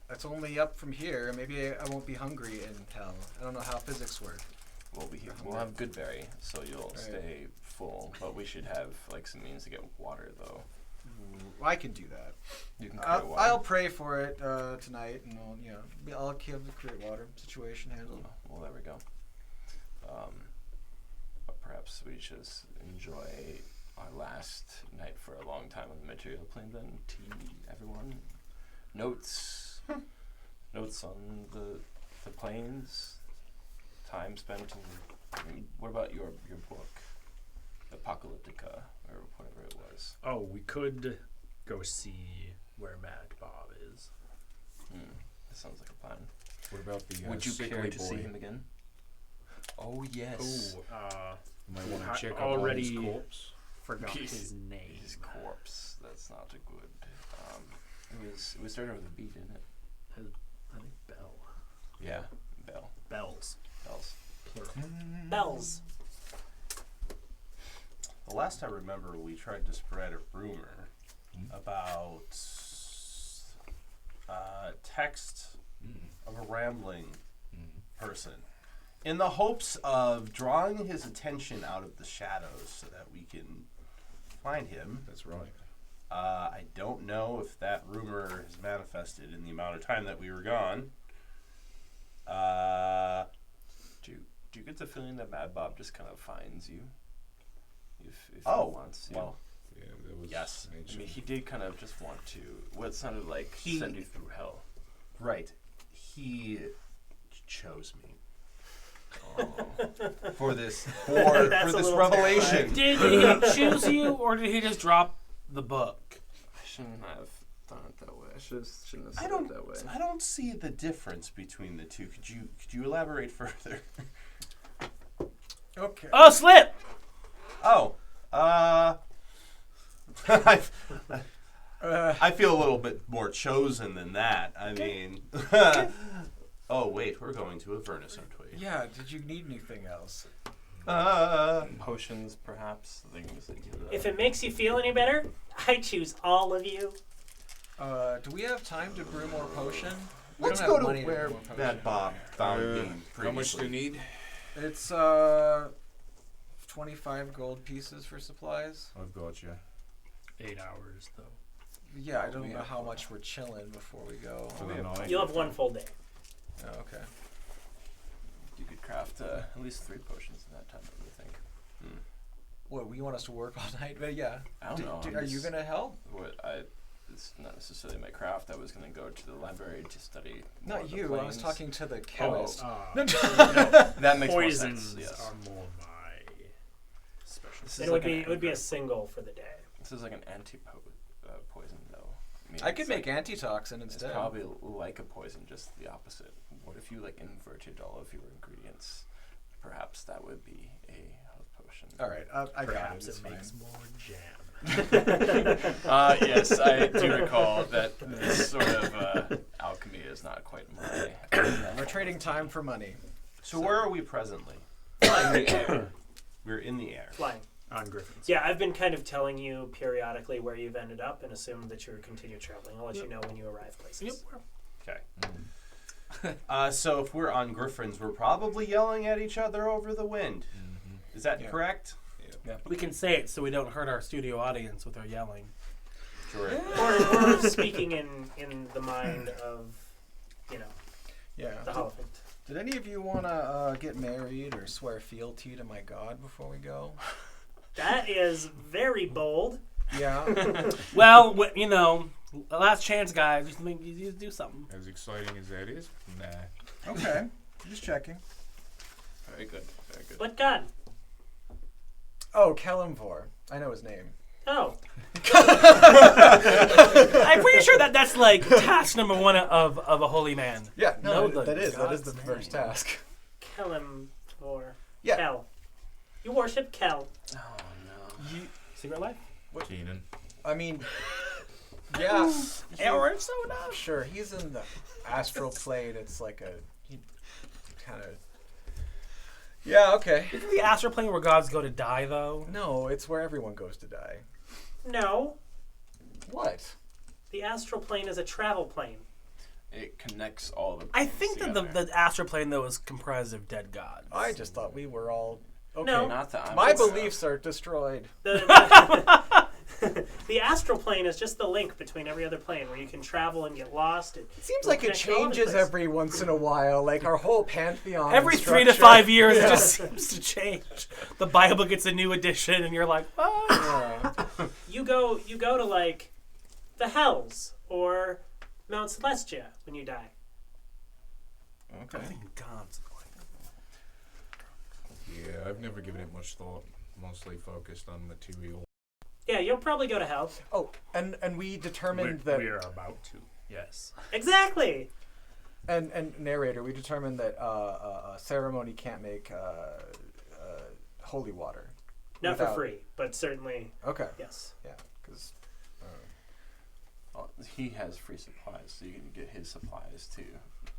it's only up from here. Maybe I won't be hungry in hell. I don't know how physics work. We'll have Goodberry, so you'll Right. stay full. But we should have like some means to get water, though. I can do that. You can create water. I'll pray for it tonight, and I'll have the create water situation handled. Well, there we go. But perhaps we should just enjoy our last night for a long time on the material plane. Then, everyone, notes on the planes. Time spent in. What about your book, Apocalyptica, or whatever it was? Oh, we could go see where Mad Bob is. That sounds like a plan. What about the Would you sickly care to boy? see him again? Oh yes. Oh, You might want I to check out already- his corpse. forgot his name. His corpse. That's not a good. It was starting with a B, didn't it? I think Bell. Yeah, Bell. Bells. Plural. Bells. The last I remember, we tried to spread a rumor about text of a rambling person in the hopes of drawing his attention out of the shadows so that we can find him. That's right. I don't know if that rumor has manifested in the amount of time that we were gone. Do you get the feeling that Mad Bob just kind of finds you? If he Oh, wants you? well, Yeah, that was yes. I ancient. mean, he did kind of just want to. What sounded like send you through hell. right. He chose me. For this That's a little revelation. Did he choose you, or did he just drop the book? I shouldn't have done it that way. Shouldn't have said I don't. it that way. I don't see the difference between the two. Could you elaborate further? Okay. Oh, slip! Oh, I feel a little bit more chosen than that. I mean, oh wait, we're going to Avernus, aren't we? Yeah, did you need anything else? Potions, perhaps things that you. If it makes you feel any better, I choose all of you. Do we have time to brew more potion? We Let's don't go have to money where brew more potion. Mad Bob found me How much do you previously. need? It's 25 gold pieces for supplies. I've got you. 8 hours, though. Yeah, I don't we know have how much we're chilling before we go. For the night. You'll have one full day. Oh, okay. You could craft at least 3 potions in that time, I would think. What, you want us to work all night? But yeah. I don't know. I'm Are you just- gonna help? It's not necessarily my craft. I was going to go to the library to study. more Not of the you. I was planes. talking to the chemist. That makes more Poisons sense. Yes. are more my specialty. This is It would like be an it would be a anchor. single for the day. This is like an poison, though. mean, I could it's make like, antitoxin it's instead. probably like a poison, just the opposite. What if you like inverted all of your ingredients? Perhaps that would be a health potion. All right, I got it. Perhaps It's it fine. makes more jam. Yes, I do recall that this sort of alchemy is not quite my. We're trading time for money. So where are we presently? We're in the air. Flying. On Griffins. Yeah, I've been kind of telling you periodically where you've ended up and assume that you're continue traveling. I'll let you know when you arrive places. Okay. So if we're on Griffins, we're probably yelling at each other over the wind. Is that Yeah. correct? We can say it so we don't hurt our studio audience with our yelling. Sure. Or speaking in the mind of, Yeah. the Holophant. Did any of you want to get married or swear fealty to my god before we go? That is very bold. Yeah. Well, last chance, guys. You do something. As exciting as that is, nah. Okay. Just checking. Very good. Very good. What god? Oh, Kelimvor. I know his name. Oh, I'm pretty sure that's like task number 1 of a holy man. Yeah, Know no, the that is god's the name. first task. Kelimvor. Yeah. Kel. You worship Kel. Oh no. Secret life? Keenan. I mean, yeah. Aaron Soda. Sure, he's in the astral plane. It's like he kind of. Yeah. Okay. Isn't the astral plane where gods go to die, though? No, it's where everyone goes to die. No, What? the astral plane is a travel plane. It connects all the. I planes think that together. the astral plane, though, is comprised of dead gods. I just thought we were all okay. No. Not that My beliefs are destroyed. The astral plane is just the link between every other plane where you can travel and get lost. It seems like it changes every once in a while. Like our whole pantheon. Every structure. 3 to 5 years, Yeah. it just seems to change. The Bible gets a new edition, and you're like, oh. Yeah. You go to like the Hells or Mount Celestia when you die. Okay. God's Yeah, I've never given it much thought. Mostly focused on material. Yeah, you'll probably go to hell. Oh, and we determined that. we are about to. Yes. Exactly. And narrator, we determined that a ceremony can't make holy water. Not for Without- free, but certainly Okay. yes. Yeah, because Well, he has free supplies, so you can get his supplies to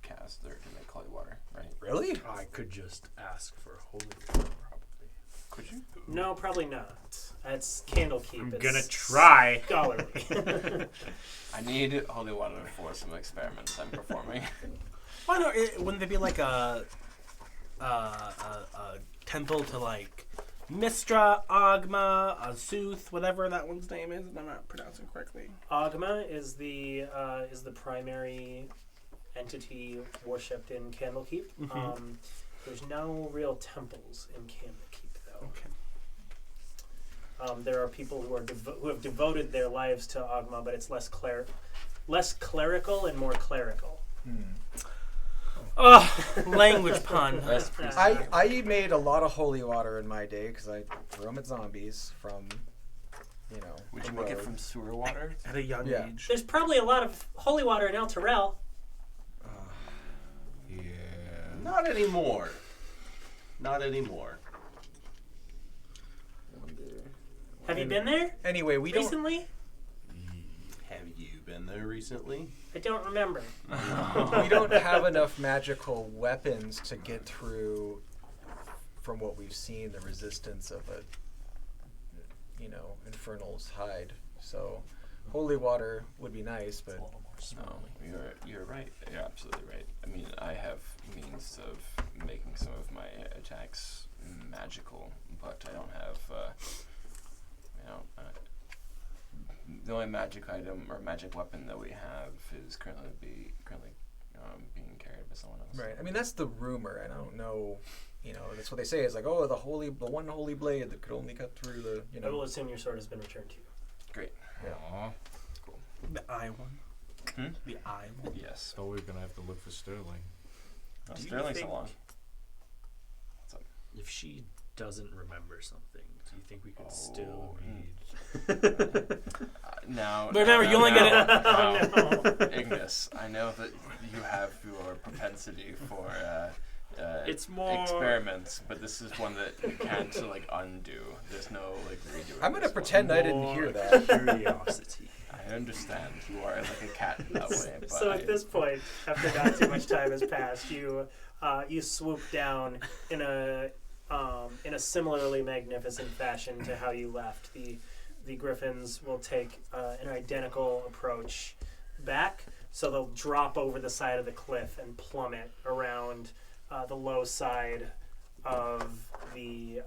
cast or to make holy water, right? really? I could just ask for holy water, probably. Could you? No, probably not. That's Candlekeep. I'm It's gonna try. Scholarly. I need holy water for some experiments I'm performing. Why not? Wouldn't there be like a temple to like Mistra, Agma, Azuth, whatever that one's name is, and I'm not pronouncing correctly. Agma is the primary entity worshipped in Candlekeep. There's no real temples in Candlekeep, though. Okay. There are people who have devoted their lives to Agma, but it's less clerical and more clerical. Oh, language pun. Less priest. I made a lot of holy water in my day because I threw them at zombies from, Would the you make it road. from sewer water? At a young Yeah. age. There's probably a lot of holy water in El Terrell. Yeah. Not anymore. Not anymore. Have you been there Anyway, we don't. recently? Have you been there recently? I don't remember. We don't have enough magical weapons to get through, from what we've seen, the resistance of a, Infernal's hide. So, holy water would be nice, but No, you're right. You're absolutely right. I mean, I have means of making some of my attacks magical, but I don't have, the only magic item or magic weapon that we have is currently being carried by someone else. right. I mean, that's the rumor, and I don't know. That's what they say. It's like, oh, the one holy blade that could only cut through the. I will assume your sword has been returned to you. Great. Aw. The I one. The I one. Yes. So we're gonna have to look for Sterling. Oh, Do you Sterling's think- so long. If she doesn't remember something, do you think we could still Oh, read? Now, Remember, you only get it- now, Ignis, I know that you have your propensity for It's more- experiments, but this is one that you can't undo. There's no redoing. I'm gonna this one. pretend I didn't hear that. Curiosity. I understand you are like a cat in that way. But So at this point, after not too much time has passed, you swoop down in a similarly magnificent fashion to how you left. The griffins will take an identical approach back, so they'll drop over the side of the cliff and plummet around the low side of the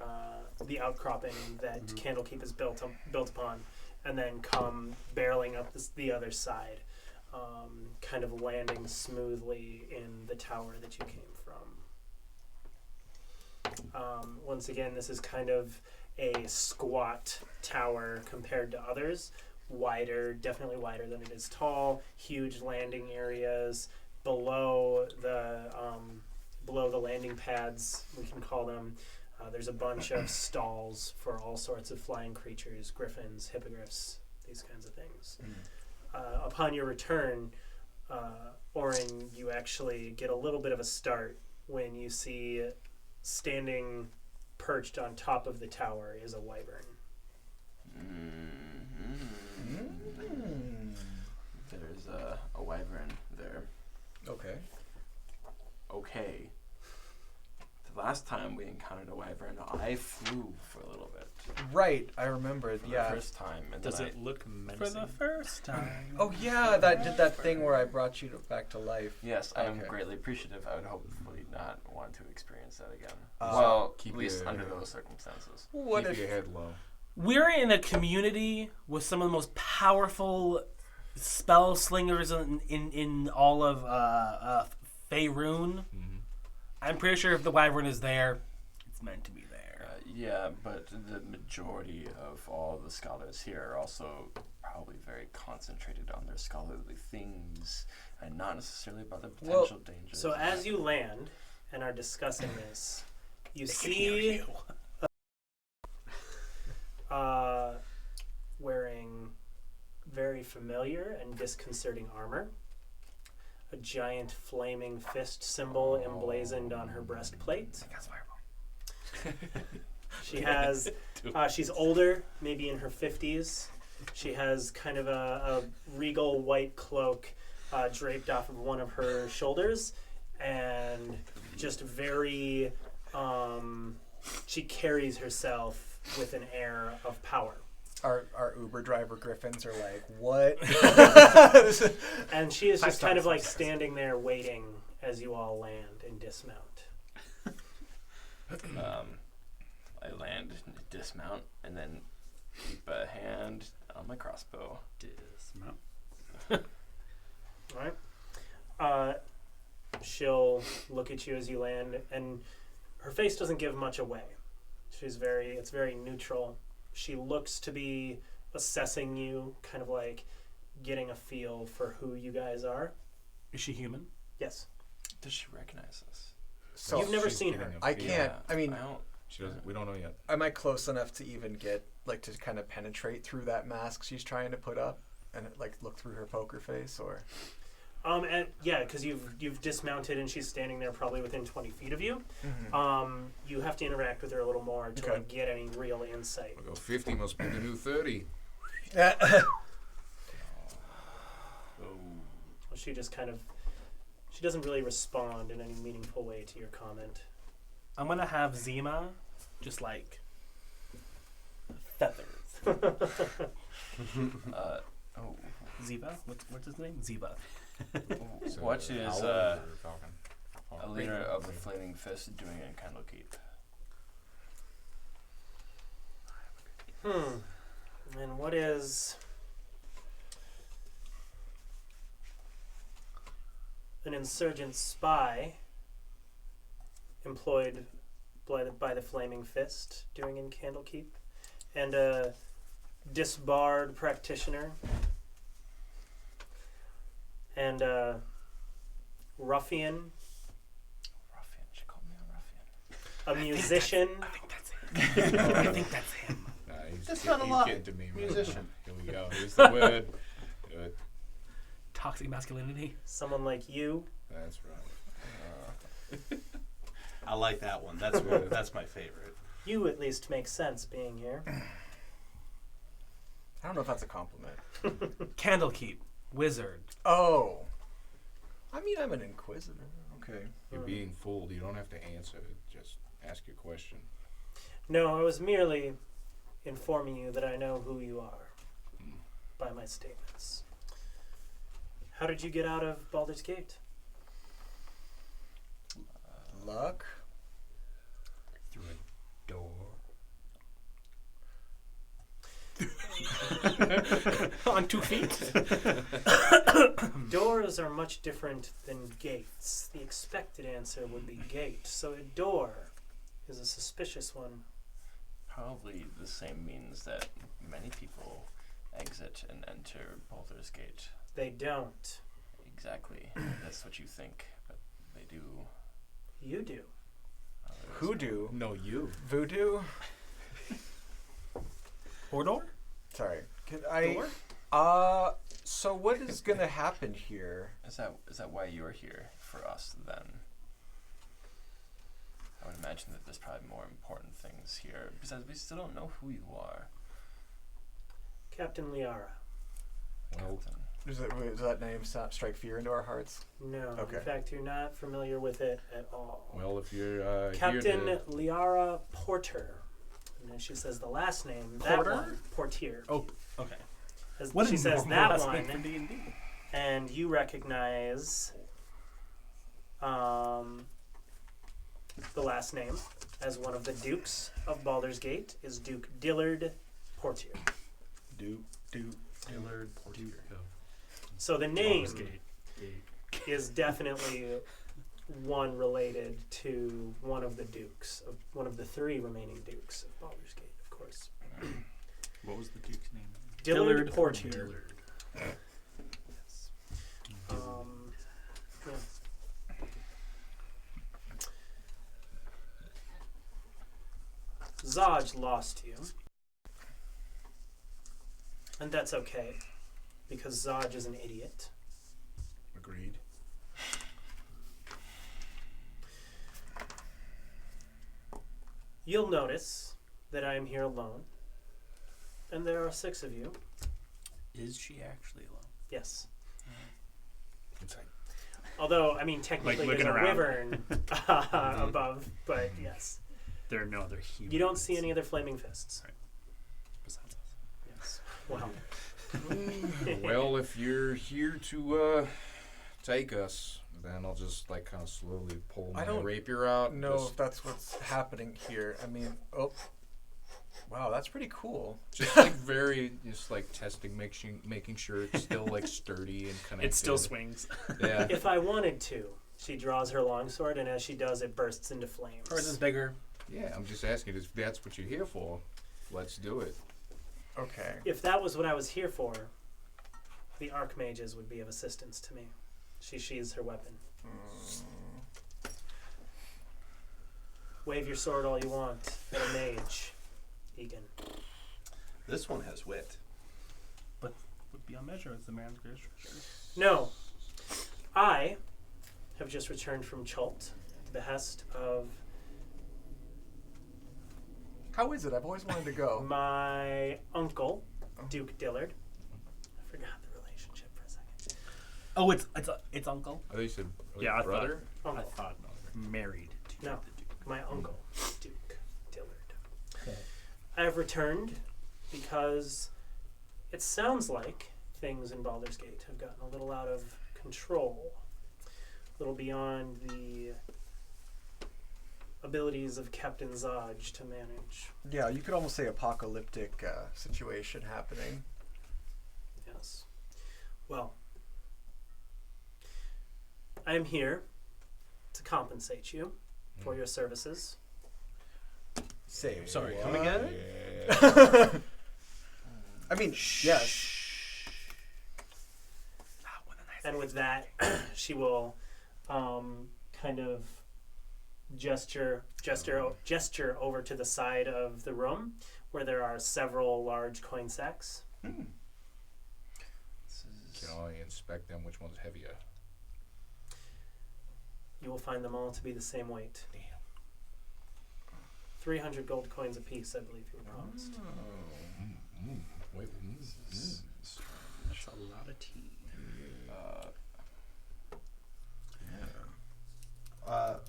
outcropping that Candlekeep is built upon, and then come barreling up the other side, kind of landing smoothly in the tower that you came from. Once again, this is kind of a squat tower compared to others. Wider, definitely wider than it is tall. Huge landing areas below the landing pads, we can call them. There's a bunch of stalls for all sorts of flying creatures, griffins, hippogriffs, these kinds of things. Upon your return, Orin, you actually get a little bit of a start when you see standing perched on top of the tower is a wyvern. There's a wyvern there. Okay. Okay. The last time we encountered a wyvern, I flew for a little bit. Right, I remember. For Yeah. the first time. And Does then it look For menacing? the first time. Oh yeah, that did that thing where I brought you back to life. Yes, I am Okay. greatly appreciative. I would hopefully not want to experience that again. Uh, well, keep at least your- under those circumstances. What Keep if? your head low. We're in a community with some of the most powerful spell slingers in all of Faerun. Mm-hmm. I'm pretty sure if the wyvern is there, it's meant to be there. Yeah, but the majority of all the scholars here are also probably very concentrated on their scholarly things and not necessarily about the potential dangers. So as you land and are discussing this, you They can hear see wearing very familiar and disconcerting armor, a giant flaming fist symbol emblazoned on her breastplate. She has, she's older, maybe in her 50s. She has kind of a regal white cloak draped off of one of her shoulders, and just very, she carries herself with an air of power. Our Uber driver Griffins are like, what? And she is just kind of like standing there waiting as you all land and dismount. I land, dismount, and then keep a hand on my crossbow. Dismount. Alright. She'll look at you as you land, and her face doesn't give much away. It's very neutral. She looks to be assessing you, kind of like getting a feel for who you guys are. Is she human? Yes. Does she recognize us? So You've never She's seen getting her. a I feel. can't. I mean, She doesn't. We don't know yet. am I close enough to even get like to kind of penetrate through that mask she's trying to put up and like look through her poker face, or? And yeah, because you've dismounted and she's standing there probably within 20 feet of you. You have to interact with her a little more to like get any real insight. We'll go 50 must be the new 30. She just kind of, she doesn't really respond in any meaningful way to your comment. I'm gonna have Zima just like feathers. Ziva? What's his name? Ziva. So, What is owl or falcon? a leader of the Flaming Fist doing in Candlekeep? And what is an insurgent spy employed by the Flaming Fist doing in Candlekeep? And a disbarred practitioner? And a ruffian? Ruffian. She called me a ruffian. A musician? I think that's him. Nah, he's That's get- not a he's lie. getting to me. man. Musician. Here we go. Here's the word. Good. Toxic masculinity. Someone like you? That's right. I like that one. That's my favorite. You at least make sense being here. I don't know if that's a compliment. Candlekeep. Wizard. Oh. I mean, I'm an inquisitor. Okay. You're being fooled. You don't have to answer. Just ask your question. No, I was merely informing you that I know who you are by my statements. How did you get out of Baldur's Gate? Luck? Through a door. On 2 feet. Doors are much different than gates. The expected answer would be gate, so a door is a suspicious one. Probably the same means that many people exit and enter Baldur's Gate. They don't. Exactly. That's what you think, but they do. You do. Hoodoo? No, you. Voodoo? Hordor? Sorry. Can I? So what is gonna happen here? Is that why you're here for us then? I would imagine that there's probably more important things here because we still don't know who you are. Captain Liara. Well, Does that name strike fear into our hearts? No. Okay. In fact, you're not familiar with it at all. well, if you're Captain here to, Liara Porter. And then she says the last name. That Porter? one. Portier. Oh, okay. She says that last one. name for D&D? And you recognize the last name as one of the dukes of Baldur's Gate is Duke Dillard Portier. Dillard Portier. So the name is definitely one related to one of the dukes, of one of the 3 remaining dukes of Baldur's Gate, of course. What was the duke's name? Dillard Portier. Dillard. Yeah. Zaj lost you. And that's okay, because Zaj is an idiot. Agreed. You'll notice that I am here alone, and there are 6 of you. Is she actually alone? Yes. It's like, Although, I mean, technically Like there's a looking wyvern above, but yes. There are no other humans. You don't see any other flaming fists. Besides us. Yes. Well, well, if you're here to take us, then I'll just like kind of slowly pull my I don't rapier out. and know just, if that's what's happening here. I mean, wow, that's pretty cool. just like very, just like testing, making sure it's still like sturdy and connected. It still swings. Yeah. if I wanted to, she draws her longsword, and as she does, it bursts into flames. Hers is bigger. Yeah, I'm just asking if that's what you're here for. Let's do it. Okay. If that was what I was here for, the archmages would be of assistance to me. She sheathes her weapon. Wave your sword all you want at a mage, Egan. This one has wit. Would be on measure as the man's greatest treasure. No. I have just returned from Chult at the behest of How is it? I've always wanted to go. my uncle, Duke Dillard. I forgot the relationship for a second. Oh, it's uncle. I thought you said Yeah, I brother. I Uncle. thought married to No. the Duke. My uncle, Duke Dillard. I have returned because it sounds like things in Baldur's Gate have gotten a little out of control, a little beyond the abilities of Captain Zaj to manage. Yeah, you could almost say apocalyptic situation happening. Yes. Well, I am here to compensate you for your services. Say, Sorry, what? come again? Yeah. I mean, yes. And with that, she will kind of gesture over to the side of the room where there are several large coin sacks. This Can is I inspect them? Which one's heavier? You will find them all to be the same weight. Damn. 300 gold coins apiece, I believe you were promised. Wait. That's a lot of tea.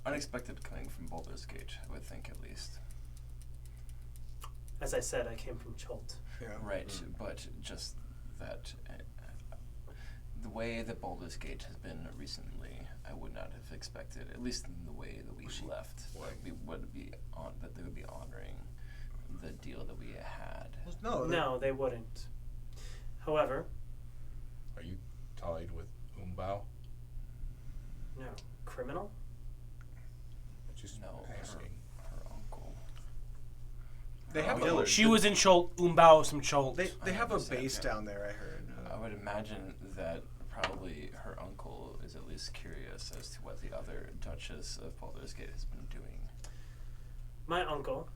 unexpected coming from Baldur's Gate, I would think at least. As I said, I came from Chult. Yeah. Right, but just that the way that Baldur's Gate has been recently, I would not have expected, at least in the way that we left, that we would be that they would be honoring the deal that we had. No, they wouldn't. However, Are you tied with Umbao? no. Criminal? Just No, asking. her uncle. They have Dillard. a, She was in Chult, Umbao some Chult. they have a 100%, base yeah. down there, I heard. I would imagine that probably her uncle is at least curious as to what the other Duchess of Baldur's Gate has been doing. My uncle,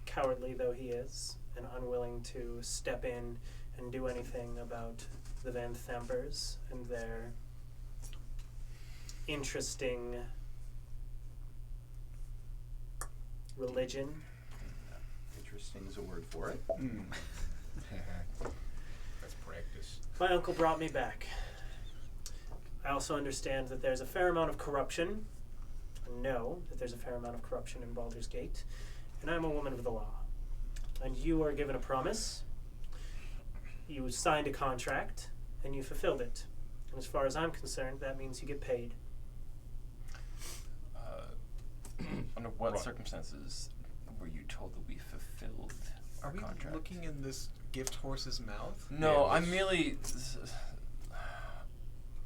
cowardly though he is, and unwilling to step in and do anything about the Van Thampers and their interesting religion. Interesting is a word for it. That's practice. My uncle brought me back. I also understand that there's a fair amount of corruption. I know that there's a fair amount of corruption in Baldur's Gate. And I'm a woman of the law. And you are given a promise. You signed a contract, and you fulfilled it. And as far as I'm concerned, that means you get paid. Under what Right. circumstances were you told that we fulfilled Are our we contract? looking in this gift horse's mouth? No, Yeah, I'm let's- merely.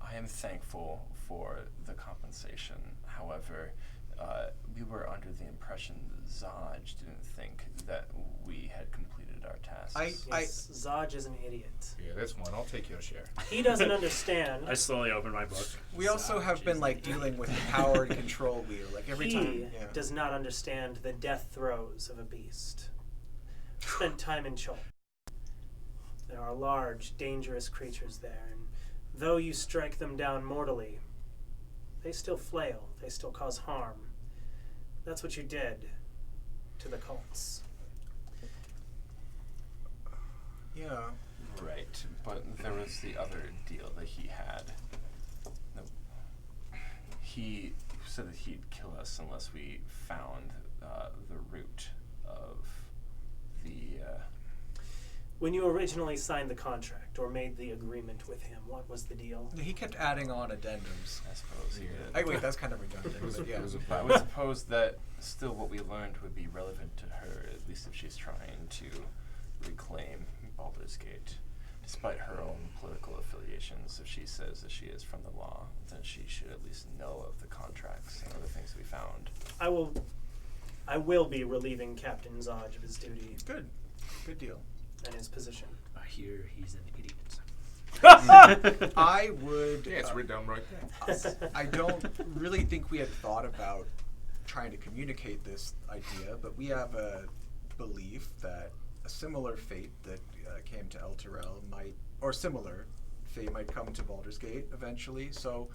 I am thankful for the compensation. However, we were under the impression that Zaj didn't think that we had completed our tasks. Yes, Zaj is an idiot. Yeah, that's one. I'll take your share. He doesn't understand. I slowly open my book. We also have been like dealing with the power and control wheel, like every He time. Yeah. does not understand the death throes of a beast. Spent time in Chult. There are large, dangerous creatures there, and though you strike them down mortally, they still flail. They still cause harm. That's what you did. to the cults. Yeah. Right, but there was the other deal that he had. He said that he'd kill us unless we found the root of the... When you originally signed the contract or made the agreement with him, what was the deal? He kept adding on addendums. I suppose he did. Wait, that's kind of redundant. But yeah. I would suppose that still what we learned would be relevant to her, at least if she's trying to reclaim Baldur's Gate. Despite her own political affiliations, if she says that she is from the law, then she should at least know of the contracts and other things we found. I will be relieving Captain Zodge of his duty Good deal. and his position. I hear he's an idiot. I would. Yeah, it's written down right there. I don't really think we had thought about trying to communicate this idea, but we have a belief that a similar fate that came to El Terrell might, or similar fate might come to Baldur's Gate eventually. So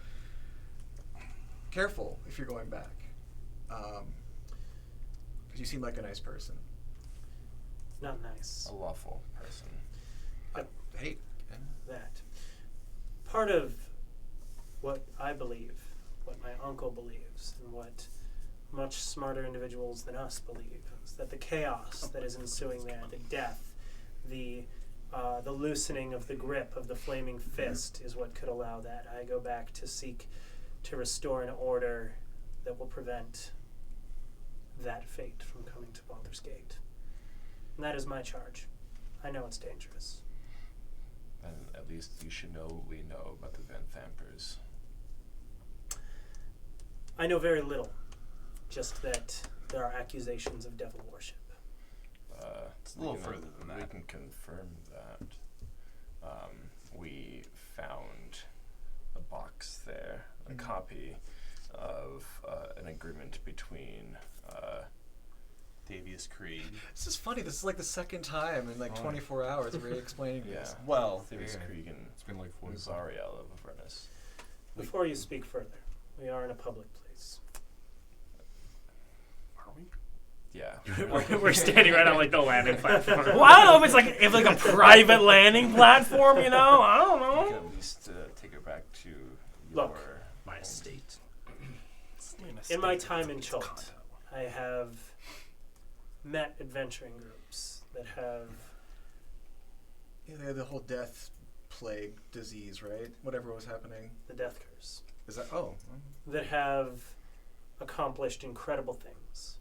careful if you're going back, because you seem like a nice person. Not nice. A lawful person. Hey. That. Part of what I believe, what my uncle believes, and what much smarter individuals than us believe, is that the chaos that is ensuing there, the death, the loosening of the grip of the flaming fist is what could allow that. I go back to seek to restore an order that will prevent that fate from coming to Baldur's Gate. And that is my charge. I know it's dangerous. And at least you should know what we know about the Van Thampers. I know very little, just that there are accusations of devil worship. It's a little further than that. We can confirm that. We found a box there, a copy of an agreement between... Davius Creed. This is funny. This is like the second time in like 24 hours we're explaining Yeah. this. Well, Davius Yeah. Krieg and It's been like 4 Zariel of Avernus. Before you speak further, we are in a public place. Are we? Yeah. We're standing right on like the landing platform. Well, I don't know if like a private landing platform, you know? I don't You know. can at least take her back to Look. your... My estate. In my time in Chult, I have met adventuring groups that have Yeah, they had the whole death plague disease, right? Whatever was happening. the Death Curse, Is that? Oh. that have accomplished incredible things.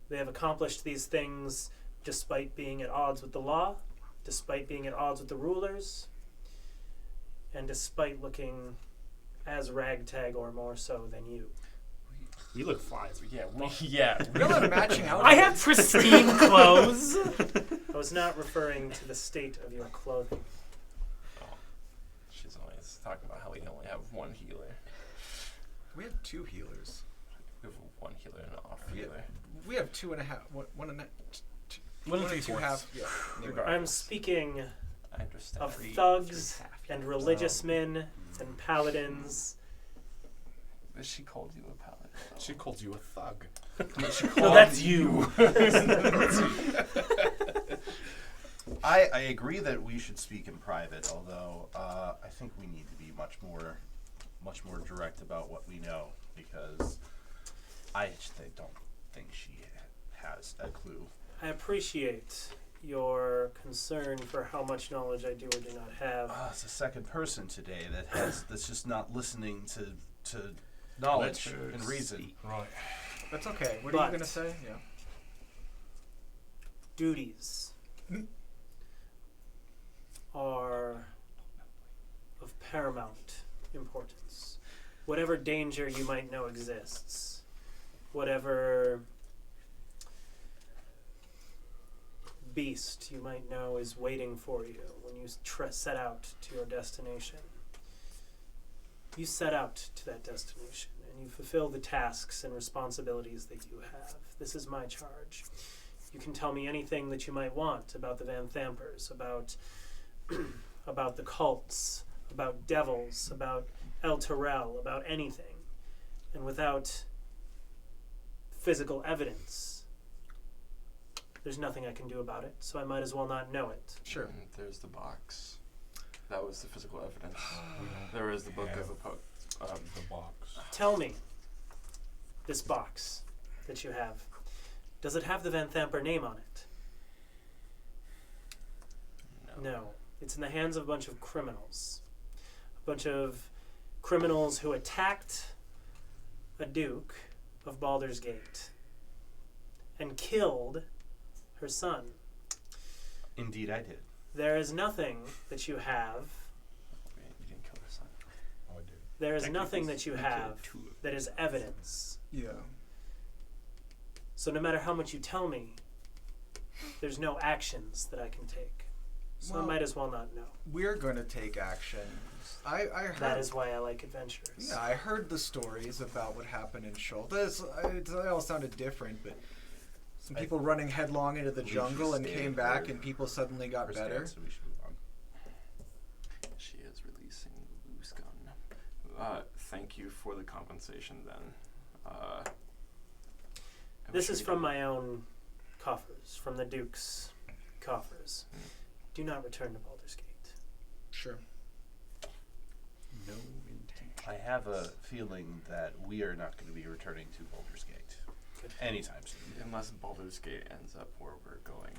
They have accomplished these things despite being at odds with the law, despite being at odds with the rulers, and despite looking as ragtag or more so than you. We look fly. Yeah. We don't have matching outfits. I have pristine clothes. I was not referring to the state of your clothing. She's always talking about how we only have one healer. We have 2 healers. We have one healer and an off Yeah. healer. We have 2.5. One and a One and 2 3/4. half. Yeah. Anyway. I'm speaking I understand. of thugs and religious men and paladins. But she called you a paladin. though. She called you a thug. No, that's you. I agree that we should speak in private, although I think we need to be much more direct about what we know, because I don't think she has a clue. I appreciate your concern for how much knowledge I do or do not have. It's the second person today that's just not listening to knowledge and reason. Right. That's okay. What are But- you gonna say? Yeah. Duties are of paramount importance. Whatever danger you might know exists, whatever beast you might know is waiting for you when you set out to your destination, you set out to that destination and you fulfill the tasks and responsibilities that you have. This is my charge. You can tell me anything that you might want about the Van Thampers, about about the cults, about devils, about El Terrell, about anything. And without physical evidence. There's nothing I can do about it, so I might as well not know it. Sure. And there's the box. That was the physical evidence. There was the book of the box. Tell me, this box that you have, does it have the Van Thamper name on it? No. It's in the hands of a bunch of criminals. A bunch of criminals who attacked a duke of Baldur's Gate and killed her son. Indeed, I did. There is nothing that you have. You didn't kill her son. Oh, I did. There is Technically, nothing that you you killed have two of them. that is evidence. Yeah. So no matter how much you tell me, there's no actions that I can take. So I Well, might as well not know. We're going to take action. I heard. That is why I like adventurers. Yeah, I heard the stories about what happened in Schultz. They all sounded different, but some people running headlong into the We jungle should and stay came back, and people suddenly got First better. dance, so we should move on. She is releasing the loose gun. Thank you for the compensation then. This is from my own coffers, from the Duke's coffers. Do not return to Baldur's Gate. Sure. no intention. I have a feeling that we are not going to be returning to Baldur's Gate anytime soon. Unless Baldur's Gate ends up where we're going.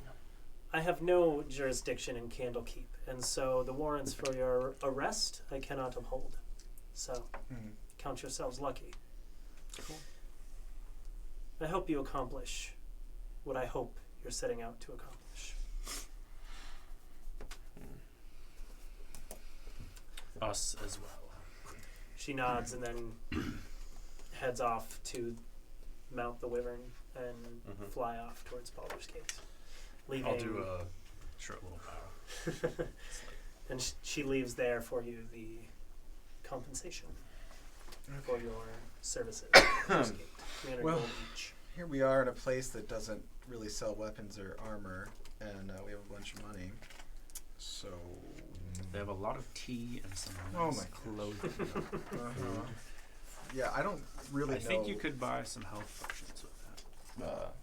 I have no jurisdiction in Candlekeep, and so the warrants for your arrest I cannot uphold. So count yourselves lucky. Cool. I hope you accomplish what I hope you're setting out to accomplish. Us as well. She nods and then heads off to mount the wyvern and fly off towards Baldur's Gate. Leaving, I'll do a short little bow. and she leaves there for you the compensation for your services. Baldur's Gate. 300 Well, gold each. Here we are in a place that doesn't really sell weapons or armor, and we have a bunch of money. So. They have a lot of tea and some Oh nice my clothing. Yeah, I don't really I know. think you could buy some health potions with that.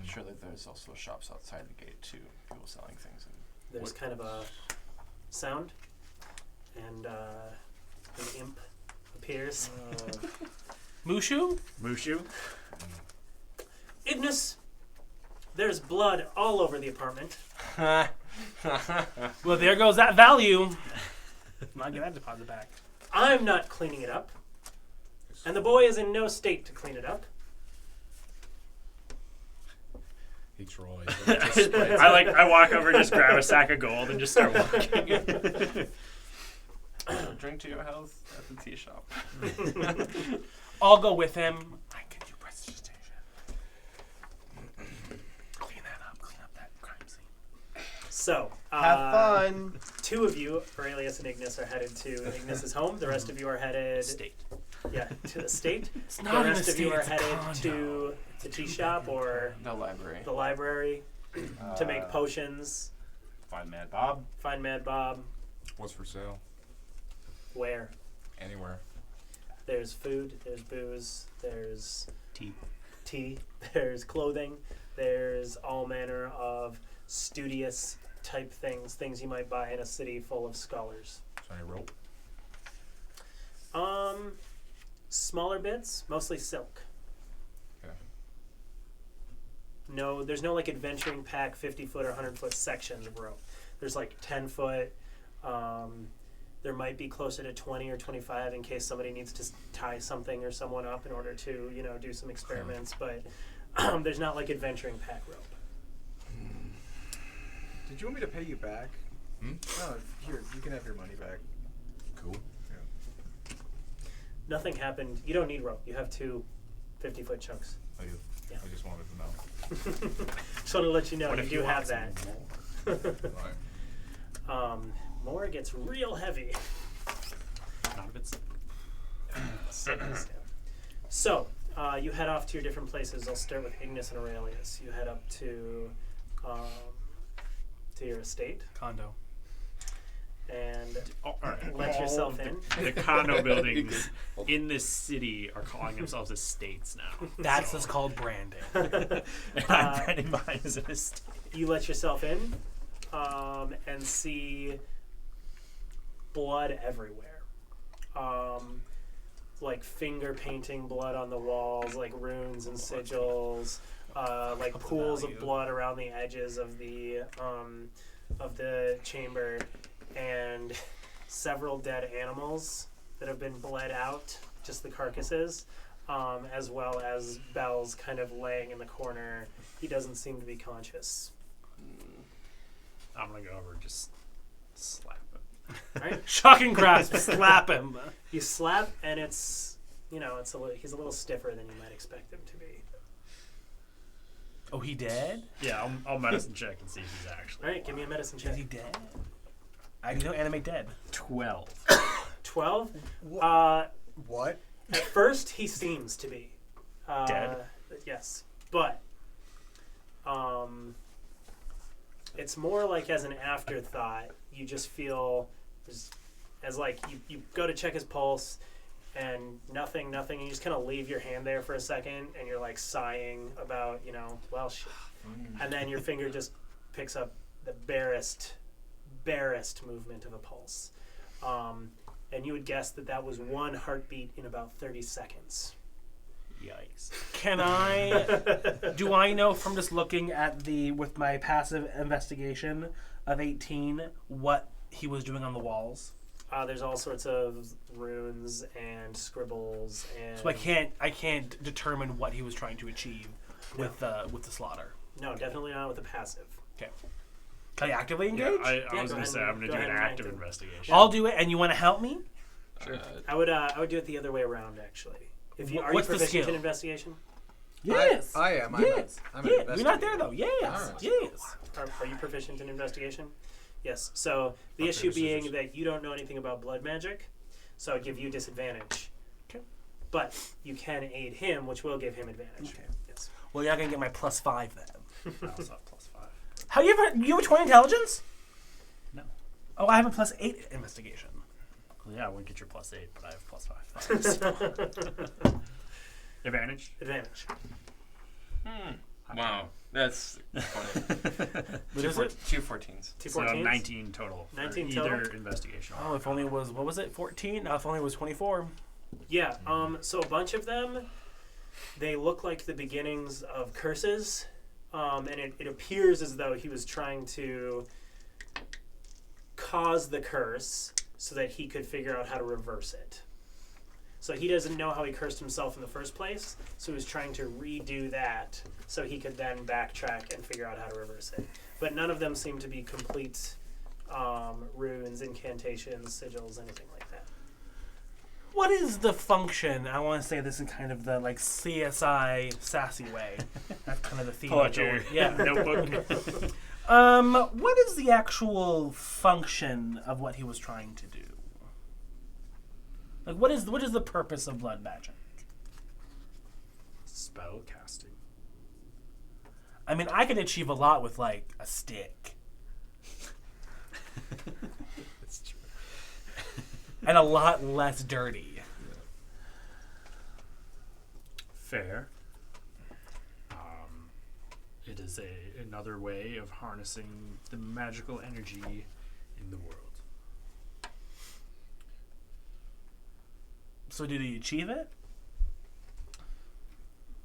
Surely there's also shops outside the gate too. People selling things. And There's kind of a sound, and an imp appears. Mushu? Mushu? Ignis, there's blood all over the apartment. Well, there goes that value. Not get that deposit back. I'm not cleaning it up, and the boy is in no state to clean it up. He tries. I walk over, just grab a sack of gold, and just start walking. drink to your health at the tea shop. I'll go with him. I can do prestidigitation. Clean up that crime scene. So, Have fun. two of you, Aurelius and Ignis, are headed to Ignis's home. The rest of you are headed State. to the state. It's The not an rest of you estate, are it's a headed condo. to the tea shop or The library. the library to make potions. Find Mad Bob. Find Mad Bob. What's for sale? Where? Anywhere. There's food, there's booze, there's Tea. there's clothing, there's all manner of studious type things you might buy in a city full of scholars. Is there any rope? Smaller bits, mostly silk. Okay. No, there's no like adventuring pack 50-foot or 100-foot sections of rope. There's like 10-foot. There might be closer to 20 or 25 in case somebody needs to tie something or someone up in order to, do some experiments. But there's not like adventuring pack rope. Did you want me to pay you back? Oh, here, you can have your money back. Cool. Nothing happened. You don't need rope. You have two 50-foot chunks. I Yeah. just wanted to know. Just want to let you know What you if do you have want that. some Right. More gets real heavy. Not if it's So, you head off to your different places. I'll start with Ignis and Aurelius. You head up to your estate. Condo. and All right. let All yourself the- in. The condo buildings in this city are calling themselves estates now. That's So- just called branding. and I'm branding mine as an estate. You let yourself in and see blood everywhere. Like finger painting blood on the walls, like runes and sigils, like pools of blood around the edges of the chamber, and several dead animals that have been bled out, just the carcasses, as well as Bell's kind of laying in the corner. He doesn't seem to be conscious. I'm gonna go over and just slap him. Right? Shocking grasp. Slap him. You slap, and it's he's a little stiffer than you might expect him to be. Oh, he dead? Yeah, I'll medicine check and see if he's actually. All right, give me a medicine Is check. he dead? I know animate dead. 12. 12. What? At first, he seems to be Dead? Yes, but it's more like as an afterthought. You just feel as like you go to check his pulse, and nothing, and you just kind of leave your hand there for a second, and you're like sighing about, well, shit. And then your finger just picks up the barest movement of a pulse. And you would guess that was one heartbeat in about 30 seconds. Yikes. Do I know from just looking at with my passive investigation of 18 what he was doing on the walls? There's all sorts of runes and scribbles, and So I can't determine what he was trying to achieve with the slaughter. no, definitely not with the passive. Okay. Can I actively Yeah, engage? I Yeah, was go gonna ahead say and- I'm gonna go do an ahead and active active. investigation. I'll do it, and you want to help me? Sure. I would do it the other way around, actually. If you are you What's the proficient skill? in investigation? Yes. I am. Yes. I'm an You're not there investigator. though. Yes. Alright. Yes. Are you proficient in investigation? Yes. So the Okay, issue this being is- that you don't know anything about blood magic, so I give you disadvantage. Okay. But you can aid him, which will give him advantage. Okay. Yes. Well, you're not gonna get my +5 then. I also have +5. How you have a 20 intelligence? No. Oh, I have a +8 investigation. Well, yeah, I wouldn't get your +8, but I have +5. Advantage? Advantage. Wow, that's funny. What is it? 2 14s. Two So 14s? 19 total. For 19 either total? investigation. Oh, if only it was, what was it, 14? Now if only it was 24. Yeah. So a bunch of them, they look like the beginnings of curses, and it appears as though he was trying to cause the curse so that he could figure out how to reverse it. So he doesn't know how he cursed himself in the first place, so he was trying to redo that so he could then backtrack and figure out how to reverse it. But none of them seem to be complete runes, incantations, sigils, anything like that. What is the function? I want to say this in kind of the like CSI sassy way. That's kind of the theme. Pull of out the- your yeah. notebook. What is the actual function of what he was trying to do? Like, what is the purpose of blood magic? Spell casting. I mean, I could achieve a lot with like a stick That's true. and a lot less dirty. Fair. It is another way of harnessing the magical energy in the world. So did he achieve it?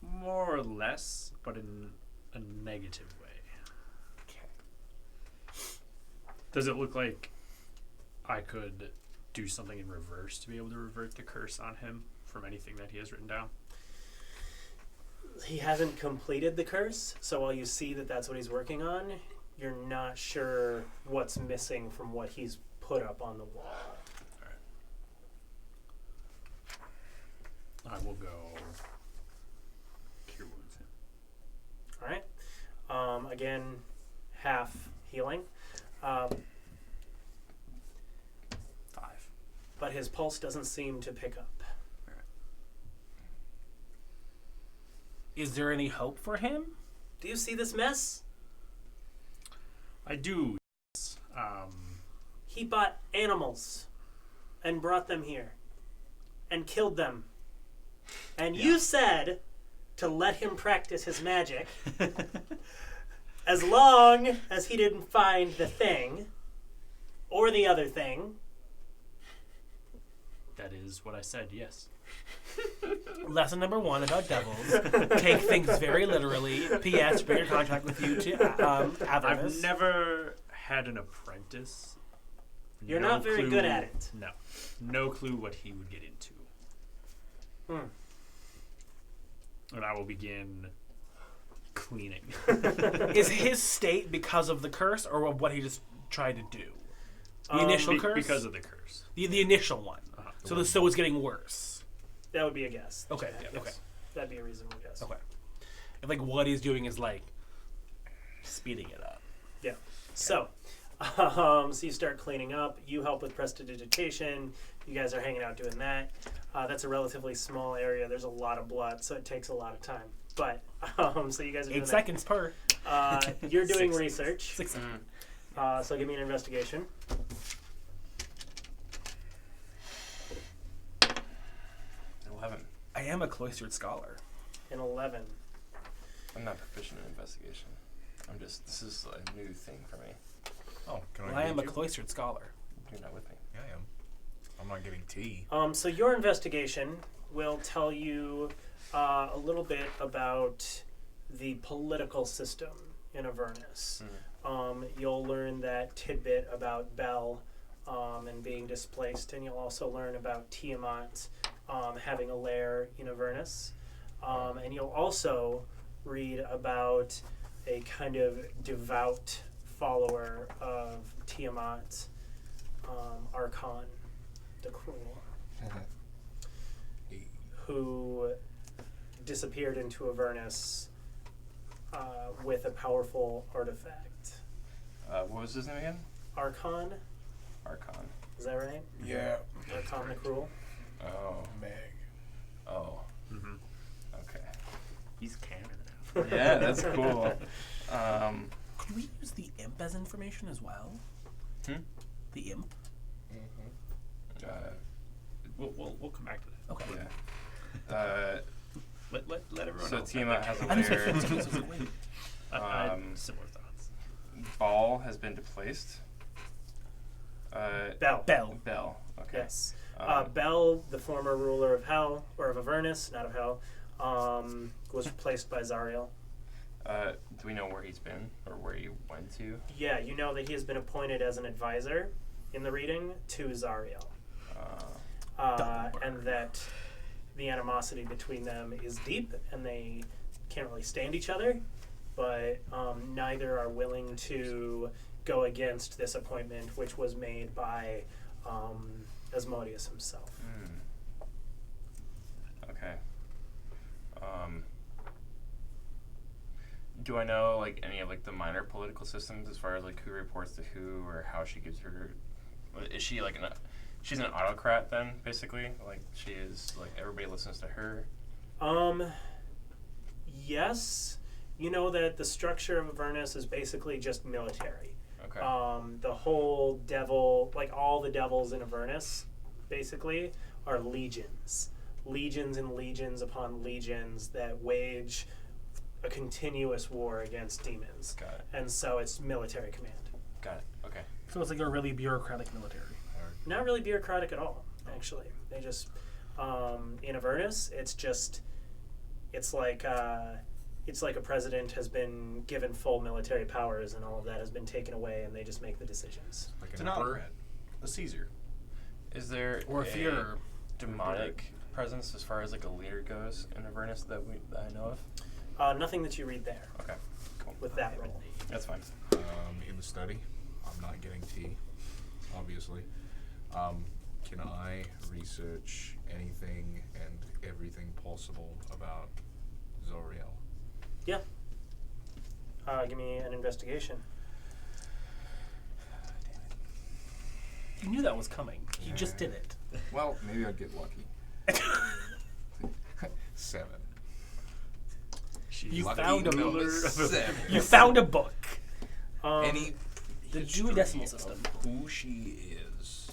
More or less, but in a negative way. Okay. Does it look like I could do something in reverse to be able to revert the curse on him from anything that he has written down? He hasn't completed the curse, so while you see that that's what he's working on, you're not sure what's missing from what he's put up on the wall. I will go Cure Wounds him. All right. Again, half healing. 5. But his pulse doesn't seem to pick up. Is there any hope for him? Do you see this mess? I do. he bought animals and brought them here and killed them. And you said to let him practice his magic as long as he didn't find the thing or the other thing. That is what I said, yes. Lesson number 1 about devils. Take things very literally. P.S. Bring your contract with you to Avernus. I've never had an apprentice. You're not very good at it. No. No clue what he would get into. And I will begin cleaning. Is his state because of the curse or of what he just tried to do? The initial curse? Because of the curse. The initial one. So it's getting worse. That would be a guess. Okay. Yes. Okay. That'd be a reasonable guess. Okay. And like what he's doing is like speeding it up. Yeah. So so you start cleaning up. You help with prestidigitation. You guys are hanging out doing that. That's a relatively small area. There's a lot of blood, so it takes a lot of time. But so you guys are doing 8 seconds per. You're doing 6 research. 6 seconds. So give me an investigation. 11. I am a cloistered scholar. An 11. I'm not proficient in investigation. This is a new thing for me. Oh, can Well, I I am a read you? cloistered scholar. You're not with me. Yeah, I am. I'm not getting tea. So your investigation will tell you a little bit about the political system in Avernus. You'll learn that tidbit about Bel and being displaced, and you'll also learn about Tiamat having a lair in Avernus. And you'll also read about a kind of devout follower of Tiamat, Archon the Cruel, who disappeared into Avernus with a powerful artifact. What was his name again? Archon, Archon. is that right? Yeah. Archon the Cruel. Oh. Meg. Oh. Mm-hmm. Okay. He's canon. Yeah, that's cool. Could we use the imp as information as well? The imp? We'll come back to that. Okay. Yeah. Let everyone So know. Tiamat has a I just lair. I had similar thoughts. Baal has been displaced. Bel. Bel. Okay. Yes. Bel, the former ruler of Hell, or of Avernus, not of Hell, was replaced by Zariel. Do we know where he's been or where he went to? Yeah, you know that he has been appointed as an advisor in the reading to Zariel. And that the animosity between them is deep and they can't really stand each other, but neither are willing to go against this appointment, which was made by Asmodeus himself. Okay. Do I know like any of like the minor political systems as far as like who reports to who or how she gives her? Is she like she's an autocrat then, basically? Like she is like everybody listens to her. Yes. You know that the structure of Avernus is basically just military. Okay. The whole devil, like all the devils in Avernus, basically, are legions. Legions and legions upon legions that wage a continuous war against demons. Got it. And so it's military command. Got it. Okay. So it's like a really bureaucratic military. Not really bureaucratic at all, actually. They just, in Avernus, it's like a president has been given full military powers and all of that has been taken away and they just make the decisions. Like It's an an emperor. autocrat. A Caesar. Is there Or if you're demonic presence as far as like a leader goes in Avernus that I know of? Nothing that you read there Okay. Cool. with that role. That's fine. In the study, I'm not getting tea, obviously. Can I research anything and everything possible about Zoriel? Yeah. Give me an investigation. You knew that was coming. You just did it. Well, maybe I'd get lucky. 7. You Lucky found a number book. 7. You found a book. Any The history Dewey Decimal System. of who she is.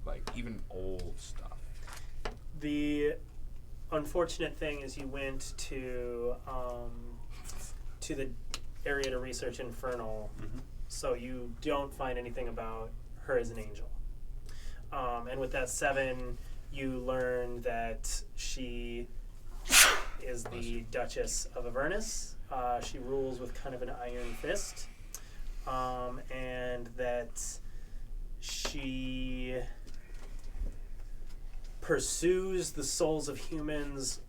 Like, even old stuff. The unfortunate thing is you went to the area to research Infernal, so you don't find anything about her as an angel. And with that 7, you learn that she is the Duchess of Avernus. She rules with kind of an iron fist, and that she pursues the souls of humans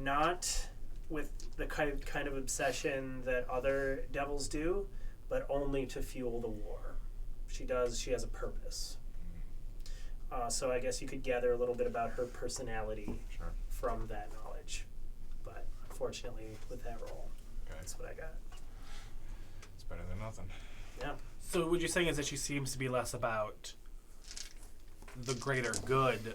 not with the kind of obsession that other devils do, but only to fuel the war. She has a purpose. So I guess you could gather a little bit about her personality from that knowledge. But unfortunately, with that role, that's what I got. It's better than nothing. Yeah. So what you're saying is that she seems to be less about the greater good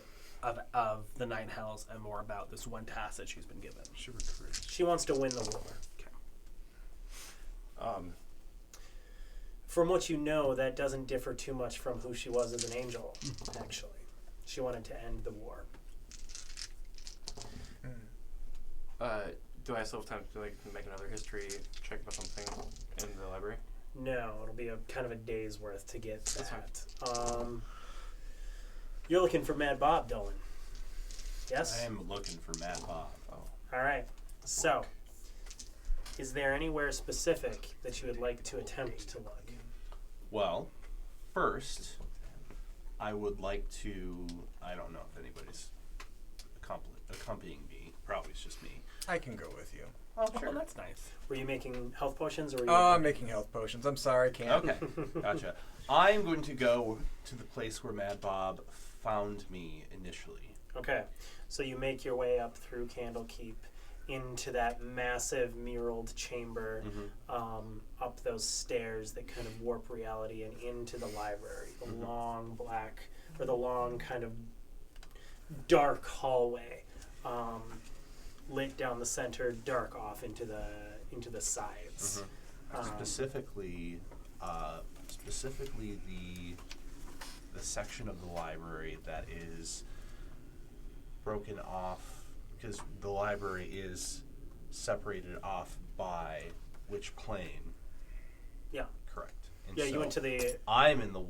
of the Nine Hells and more about this one task that she's been given. She recruits. She wants to win the war. Okay. From what you know, that doesn't differ too much from who she was as an angel, actually. She wanted to end the war. Do I still have time to make another history check about something in the library? No, it'll be a kind of a day's worth to get That's that. You're looking for Mad Bob, Dolan. Yes? I am looking for Mad Bob. All right. So, is there anywhere specific that you would like to attempt to look? Well, first, I would like to. I don't know if anybody's accompanying me. Probably it's just me. I can go with you. Oh, Oh, that's nice. Were you making health potions, or were you? Oh, I'm making health potions. I'm sorry, can't. Okay, gotcha. I'm going to go to the place where Mad Bob found me initially. Okay, so you make your way up through Candlekeep into that massive muraled chamber, up those stairs that kind of warp reality and into the library. The long black, or the long kind of dark hallway, lit down the center, dark off into the sides. Specifically the section of the library that is broken off, because the library is separated off by which plane? Yeah. Correct. And Yeah, you so went to the. I'm in the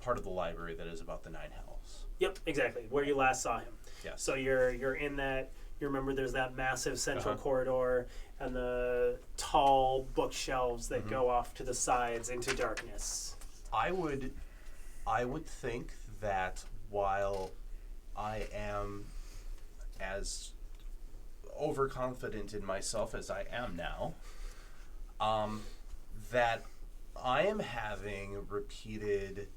part of the library that is about the Nine Hells. Yep, exactly. Where you last saw him. Yes. So you're in that. You remember there's that massive central corridor and the tall bookshelves that go off to the sides into darkness. I would think that while I am as overconfident in myself as I am now, that I am having repeated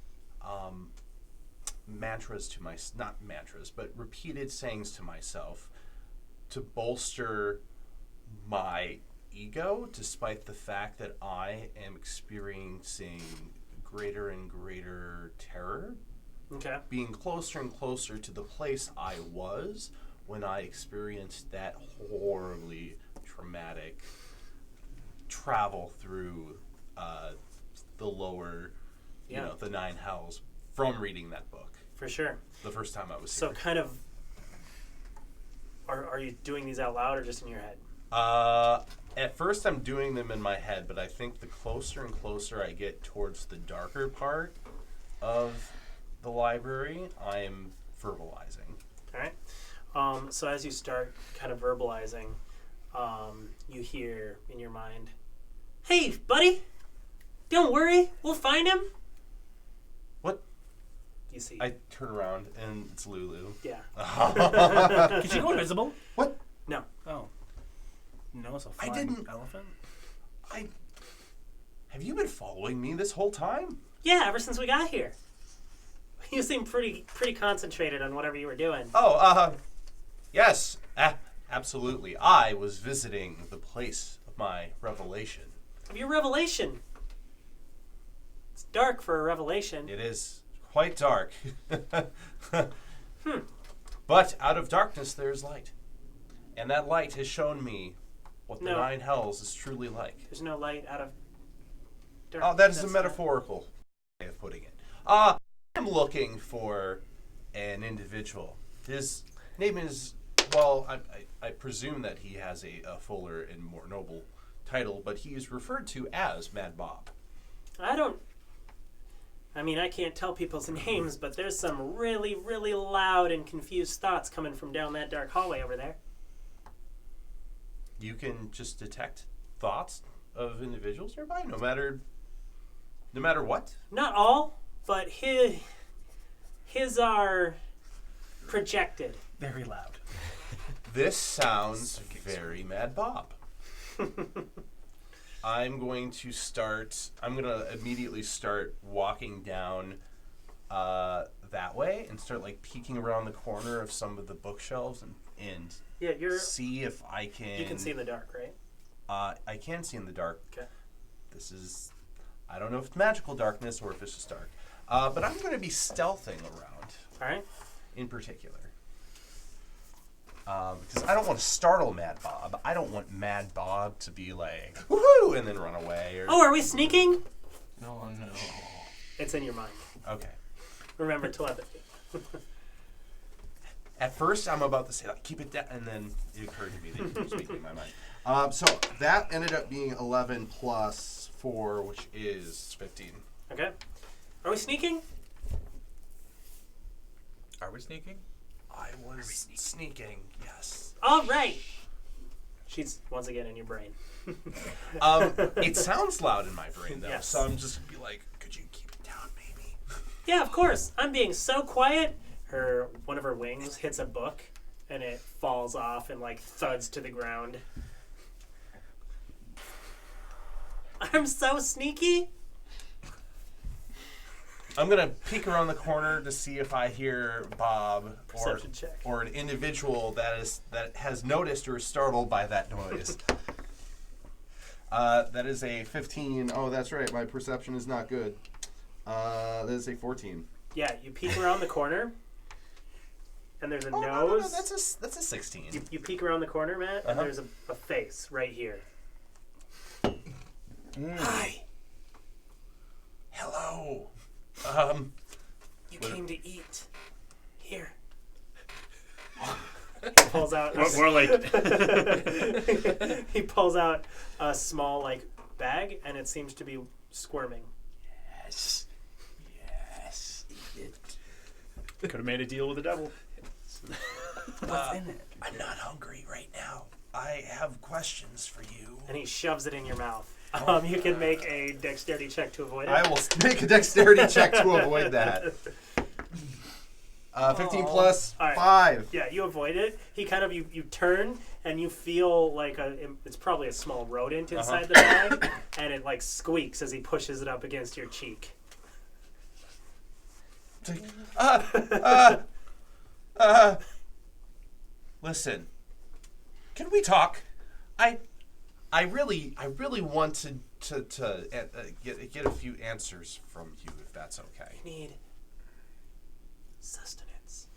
repeated sayings to myself to bolster my ego, despite the fact that I am experiencing greater and greater terror. Okay. Being closer and closer to the place I was when I experienced that horribly traumatic travel through the lower, the Nine Hells from reading that book. For sure. The first time I was So here. kind of, are you doing these out loud or just in your head? At first I'm doing them in my head, but I think the closer and closer I get towards the darker part of the library, I'm verbalizing. All right. So as you start kind of verbalizing, you hear in your mind, "Hey, buddy, don't worry, we'll find him." What? You see. I turn around and it's Lulu. Yeah. Can she go invisible? What? No. Oh. No, it's a I flying didn't- elephant? Have you been following me this whole time? Yeah, ever since we got here. You seem pretty concentrated on whatever you were doing. Oh, yes, absolutely. I was visiting the place of my revelation. Of your revelation. It's dark for a revelation. It is quite dark. But out of darkness there is light. And that light has shown me what the No. Nine Hells is truly like. There's no light out of dark. Oh, that is a That's metaphorical way of putting it. I'm looking for an individual. His name is, well, I presume that he has a fuller and more noble title, but he is referred to as Mad Bob. I can't tell people's names, but there's some really, really loud and confused thoughts coming from down that dark hallway over there. You can just detect thoughts of individuals nearby, no matter what. Not all, but his are projected. Very loud. This sounds very Mad Bob. I'm going to immediately start walking down that way and start like peeking around the corner of some of the bookshelves and see if I can. You can see in the dark, right? I can see in the dark. Okay. I don't know if it's magical darkness or if it's just dark. But I'm going to be stealthing around. All right. In particular. Because I don't want to startle Mad Bob. I don't want Mad Bob to be like, woohoo, and then run away. Oh, are we sneaking? No. It's in your mind. Okay. Remember telepathy. At first, I'm about to say, like, keep it down, and then it occurred to me that you were speaking in my mind. So that ended up being 11 plus 4, which is 15. Okay. Are we sneaking? Are we sneaking? I was sneaking, yes. All right. She's once again in your brain. It sounds loud in my brain, though, Yes. so I'm just going to be like, could you keep it down, maybe? Yeah, of course. I'm being so quiet. One of her wings hits a book, and it falls off and like thuds to the ground. I'm so sneaky. I'm going to peek around the corner to see if I hear Bob Perception check. or an individual that has noticed or is startled by that noise. That is a 15. Oh, that's right. My perception is not good. That is a 14. Yeah, you peek around the corner, and there's a Oh, nose. no, that's a 16. You peek around the corner, Matt, and there's a face right here. Hi. Hello. You came to eat. Here. He pulls out. More like He pulls out a small like bag, and it seems to be squirming. Yes. Eat it. could have made a deal with the devil. What's in it? I'm not hungry right now. I have questions for you. And he shoves it in your mouth. You can make a dexterity check to avoid it. I will make a dexterity check to avoid that. 15 plus All right. 5. Yeah, you avoid it. He kind of, you turn and you feel like it's probably a small rodent inside the bag, and it like squeaks as he pushes it up against your cheek. Listen, can we talk? I really want to get a few answers from you, if that's okay. I need sustenance.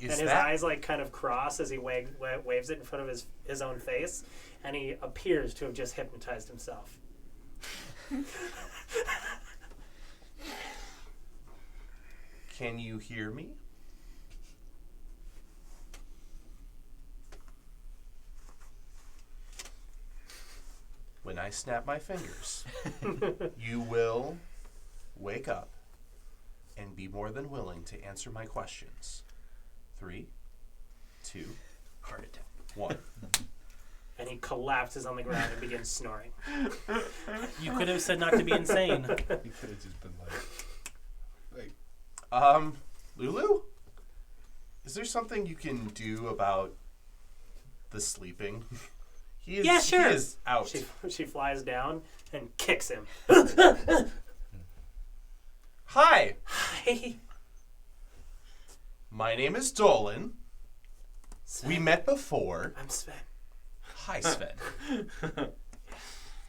And his eyes like kind of cross as he waves it in front of his own face, and he appears to have just hypnotized himself. Can you hear me? When I snap my fingers, you will wake up and be more than willing to answer my questions. 3, 2, Heart attack. 1. And he collapses on the ground and begins snoring. You could have said not to be insane. You could have just been like, Lulu? Is there something you can do about the sleeping? Yeah, sure. He is out. She flies down and kicks him. Hi, Hi. my name is Dolan. Sven. We met before. I'm Sven. Hi, Sven.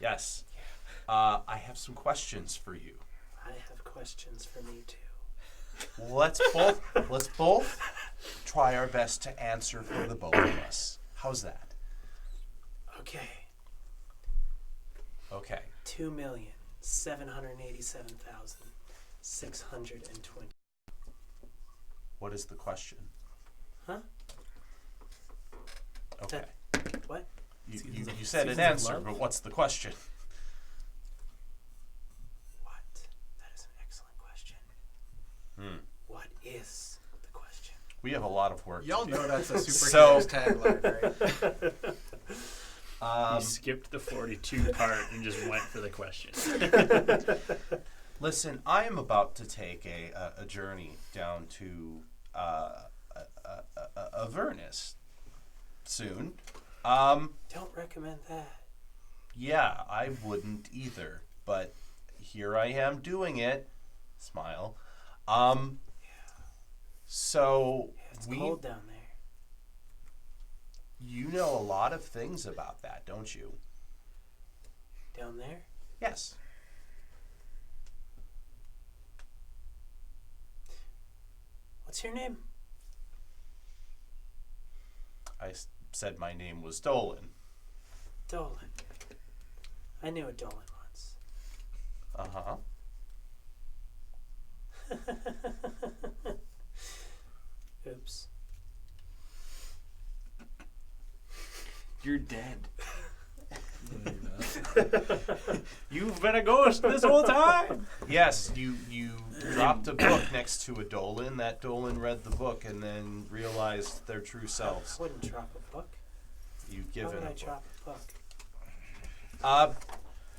Yes. I have some questions for you. I have questions for me too. Let's both try our best to answer for the both of us. How's that? Okay. 2,787,620. What is the question? Huh? Okay. What? You Seasons said an of answer, love? but what's the question? What? That is an excellent question. What is the question? We have a lot of work. Y'all to do. know that's a super So- tagline, right? You skipped the 42 part and just went for the question. Listen, I am about to take a journey down to Avernus soon. Don't recommend that. Yeah, I wouldn't either, but here I am doing it. Smile. So It's cold down there. you know a lot of things about that, don't you? Down there? Yes. What's your name? I said my name was Dolan. Dolan. I knew a Dolan once. Uh-huh. Oops. You're dead. You've been a ghost this whole time. Yes, you dropped a book next to a Dolan. That Dolan read the book and then realized their true selves. I wouldn't drop a book. You've Why given would a I book. drop a book?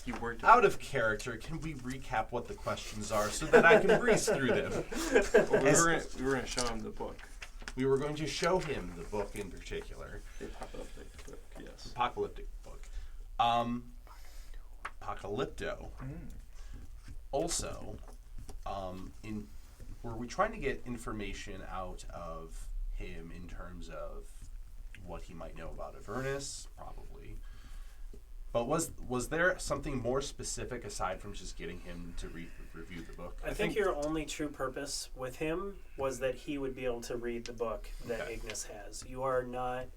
You worked Out of character, can we recap what the questions are so that I can breeze through them? Well, we were gonna show him the book. We were going to show him the book in particular. The apocalyptic book, yes. Apocalyptic book. Apocalypto. Also, were we trying to get information out of him in terms of what he might know about Avernus? Probably. But was there something more specific aside from just getting him to review the book? I think your only true purpose with him was that he would be able to read the book that Okay. Ignis has. You are not,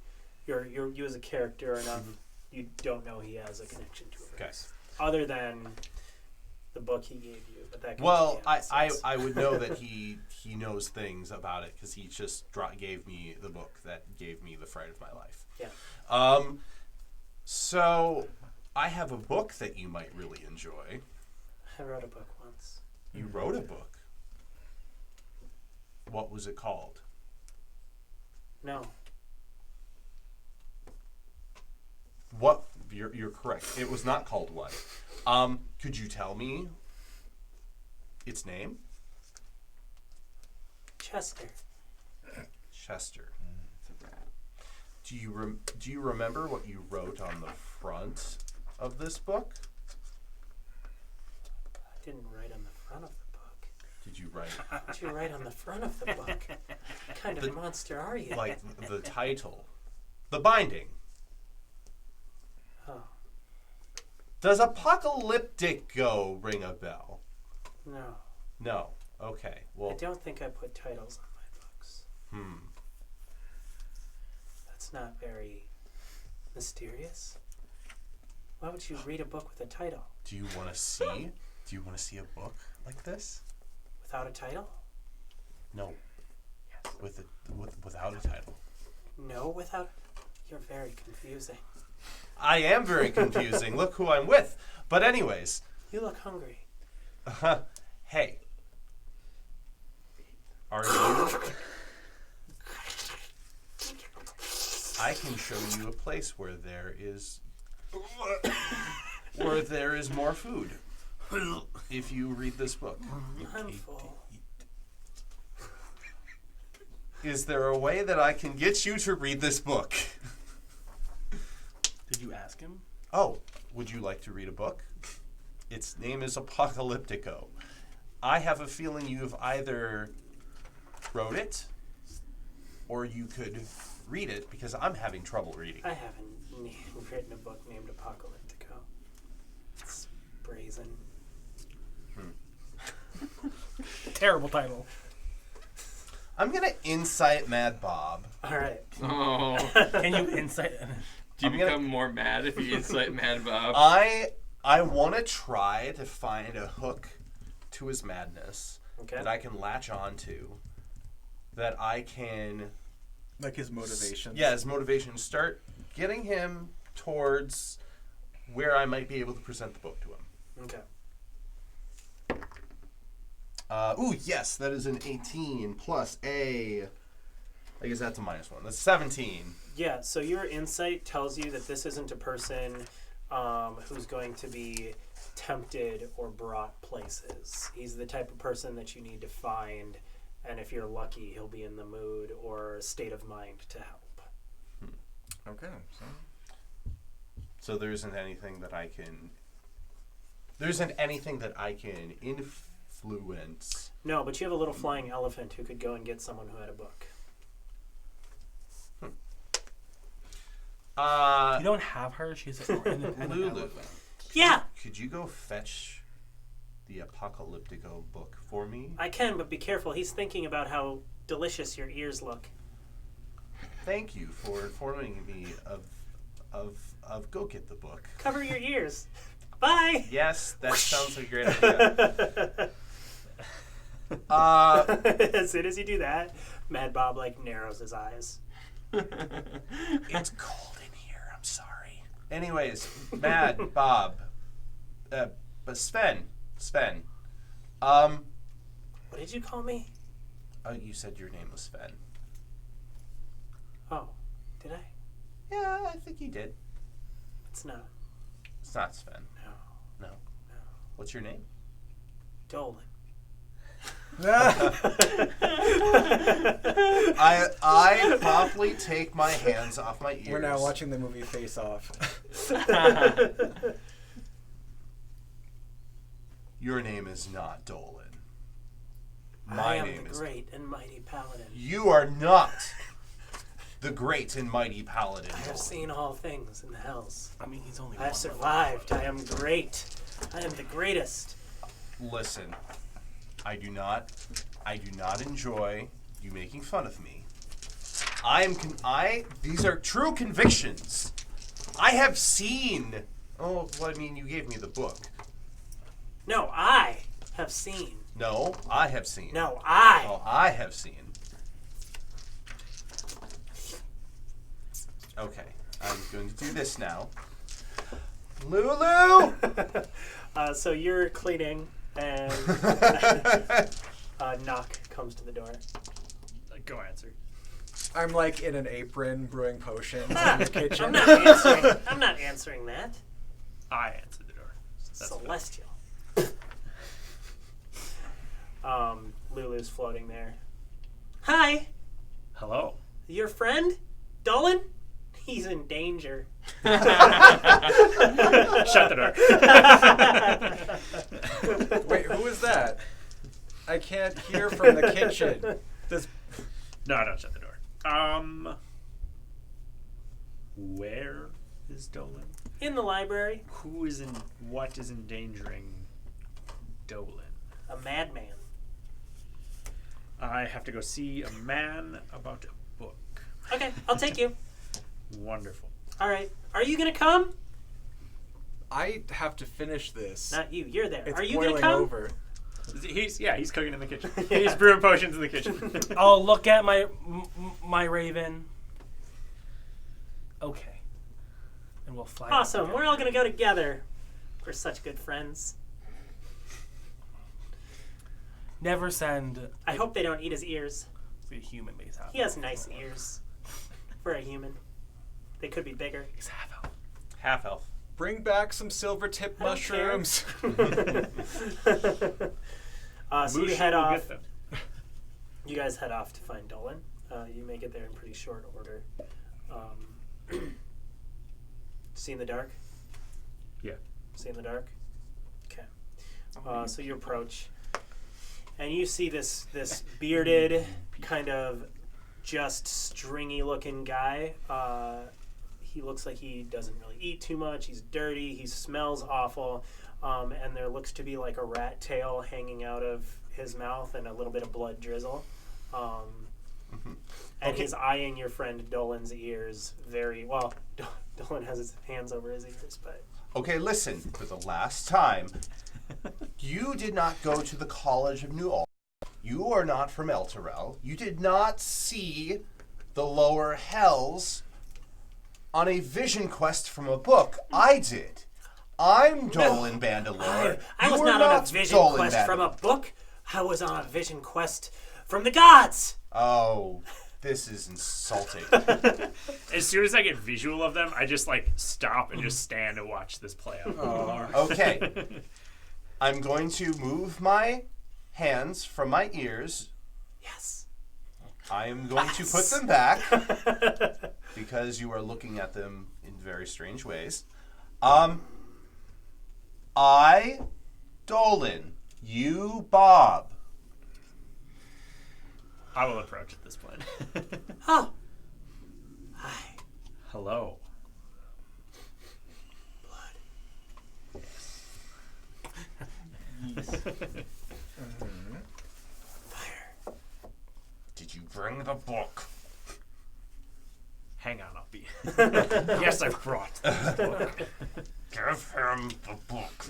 you as a character are not, you don't know he has a connection to Avernus. Other than the book he gave you. But that Well, comes to the I episodes. would know that he knows things about it because he just gave me the book that gave me the fright of my life. Yeah. So I have a book that you might really enjoy. I wrote a book once. You wrote a book. What was it called? No. What? You're correct. It was not called what? Could you tell me its name? Chester. Chester. It's a rat. Do you remember what you wrote on the front of this book? I didn't write on the front of the book. Did you write What did you write on the front of the book? What kind of monster are you? like the title, the binding? Oh, Does Apocalyptico ring a bell? no. No. Okay. I Well, don't think I put titles on my books. That's not very mysterious. Why would you read a book with a title? do you want to see? Do you want to see a book like this? Without a title? No. Without a title. No, without. You're very confusing. I am very confusing. Look who I'm with. But anyways, You look hungry. hey. Are you? I can show you a place where there is more food. If you read this book. I'm full. Is there a way that I can get you to read this book? Did you ask him? Oh, would you like to read a book? Its name is Apocalyptico. I have a feeling you've either wrote it or you could read it because I'm having trouble reading. I haven't written a book named Apocalyptico. It's brazen. Terrible title. I'm going to incite Mad Bob. All right. Oh. Can you insight? Do you I'm gonna- become more mad if you incite Mad Bob? I I want to try to find a hook to his madness that I can latch onto, that I can... Like his motivation. Yeah, his motivation. Start getting him towards where I might be able to present the book to him. Okay. Ooh, yes, that is an 18 plus a... I guess that's a -1. That's 17. Yeah, so your insight tells you that this isn't a person who's going to be tempted or brought places. He's the type of person that you need to find, and if you're lucky, he'll be in the mood or state of mind to help. Okay. So there isn't anything that I can... There isn't anything that I can influence. No, but you have a little flying elephant who could go and get someone who had a book. You don't have her. She's an independent Lulu. elephant. Yeah, Could you go fetch the Apocalyptico book for me? I can, but be careful. He's thinking about how delicious your ears look. Thank you for informing me of go get the book. Cover your ears. Bye. Yes, that sounds like a great idea. As soon as you do that, Mad Bob narrows his eyes. It's cold in here. I'm sorry. Anyways, Mad Bob, but Sven. What did you call me? Oh, you said your name was Sven. Oh, did I? Yeah, I think you did. It's not. It's not Sven. No. No. What's your name? Dolan. I promptly take my hands off my ears. We're now watching the movie Face Off. Your name is not Dolan. I My am name the is... great and mighty paladin. You are not the great and mighty paladin. I have Dolan. seen all things in the hells. I mean, he's only I have survived. I am great. I am the greatest. Listen, I do not enjoy you making fun of me. These are true convictions. I have seen. Oh, well, I mean, you gave me the book. No, I have seen. No, I have seen. No, I. Oh, I have seen. Okay, I'm going to do this now. Lulu! So you're cleaning, and knock comes to the door. Go answer. I'm like in an apron brewing potions in the kitchen. I'm not answering that. I answered the door. That's Celestial. Lulu's floating there. Hi, Hello. your friend, Dolan? He's in danger. Shut the door. Wait, who is that? I can't hear from the kitchen. No, don't shut the door. Where is Dolan? In the library, What is endangering Dolan? a madman. I have to go see a man about a book. Okay, I'll take you. Wonderful. All right. Are you going to come? I have to finish this. Not you. You're there. It's Are you going to boiling come? over. He's cooking in the kitchen. Yeah. He's brewing potions in the kitchen. I'll look at my raven. Okay. And we'll fly. Awesome. We're all going to go together. We're such good friends. Never send I hope they don't eat his ears. a human base out. He has nice ears for a human. They could be bigger. He's half elf. Half elf. Bring back some silver tip I don't care. mushrooms. So you Mushu head will off. get them. You guys head off to find Dolan. You make it there in pretty short order. See in the dark? Yeah. See in the dark? Okay. So you approach, and you see this bearded, kind of just stringy-looking guy. He looks like he doesn't really eat too much. He's dirty. He smells awful. And there looks to be like a rat tail hanging out of his mouth and a little bit of blood drizzle. and he's eyeing your friend Dolan's ears very well. Dolan has his hands over his ears, but Okay, listen, for the last time, you did not go to the College of New Ulm. You are not from Elturel. You did not see the lower hells on a vision quest from a book. I did. I'm Dolan Bandalore. I was You not are on a vision Dolan quest from a Bandalore. book. I was on a vision quest from the gods. Oh, this is insulting. As soon as I get visual of them, I just like stop and just stand and watch this play out. Okay. I'm going to move my hands from my ears. Yes. I am going to put them back because you are looking at them in very strange ways. I, Dolan, you, Bob. I will approach at this point. Oh. Hi. Hello. Fire. Did you bring the book? Hang on, I'll be. Yes, I brought this book. Give him the book.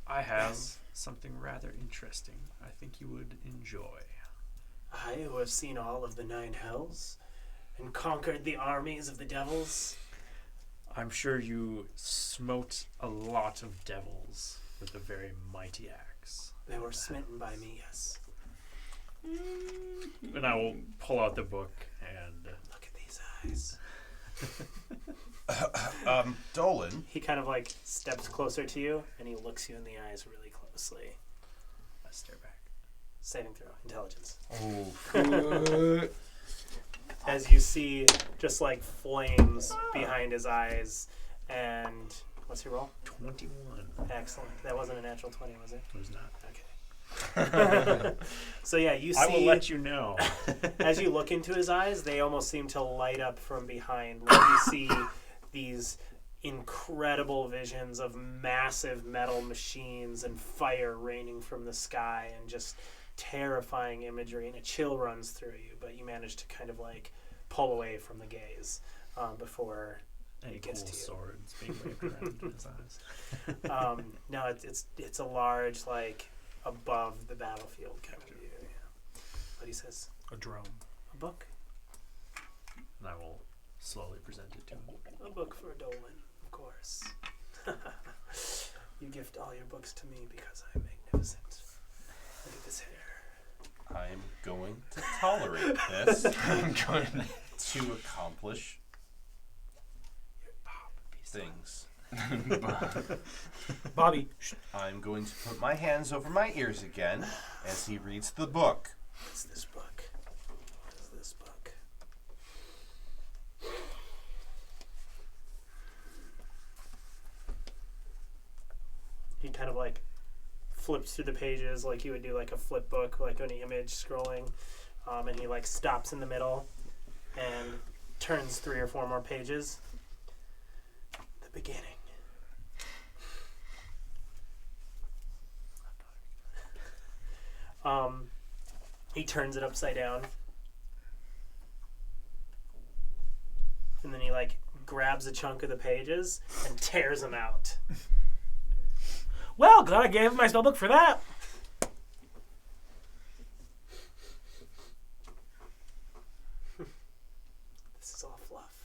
I have something rather interesting I think you would enjoy. I who have seen all of the 9 hells and conquered the armies of the devils. I'm sure you smote a lot of devils with a very mighty axe. They were smitten by me, yes. And I will pull out the book and Look at these eyes. Dolan. He kind of like steps closer to you and he looks you in the eyes really closely. I stare back. Saving throw, intelligence. Oh. As you see just like flames behind his eyes. And what's your roll? 21. Excellent. That wasn't a natural 20, was it? It was not. Okay. So yeah, you see. I will let you know. As you look into his eyes, they almost seem to light up from behind. Like you see these incredible visions of massive metal machines and fire raining from the sky and just terrifying imagery, and a chill runs through you, but you manage to kind of like pull away from the gaze before Any it cool gets to you. swords being waved around in his eyes. No, it's a large, like, above the battlefield kind of view. Yeah. But he says, A drone. a book? And I will slowly present it to him. A book for Dolan, of course. You gift all your books to me because I'm magnificent. Look at this hair. I'm going to tolerate this to accomplish things. Bobby. I'm going to put my hands over my ears again as he reads the book. What's this book? What is this book? He kind of like flips through the pages like you would do like a flip book, like an image scrolling, and he like stops in the middle and turns 3 or 4 more pages. The beginning. He turns it upside down, and then he like grabs a chunk of the pages and tears them out. Well, glad I gave him my spellbook for that. This is all fluff.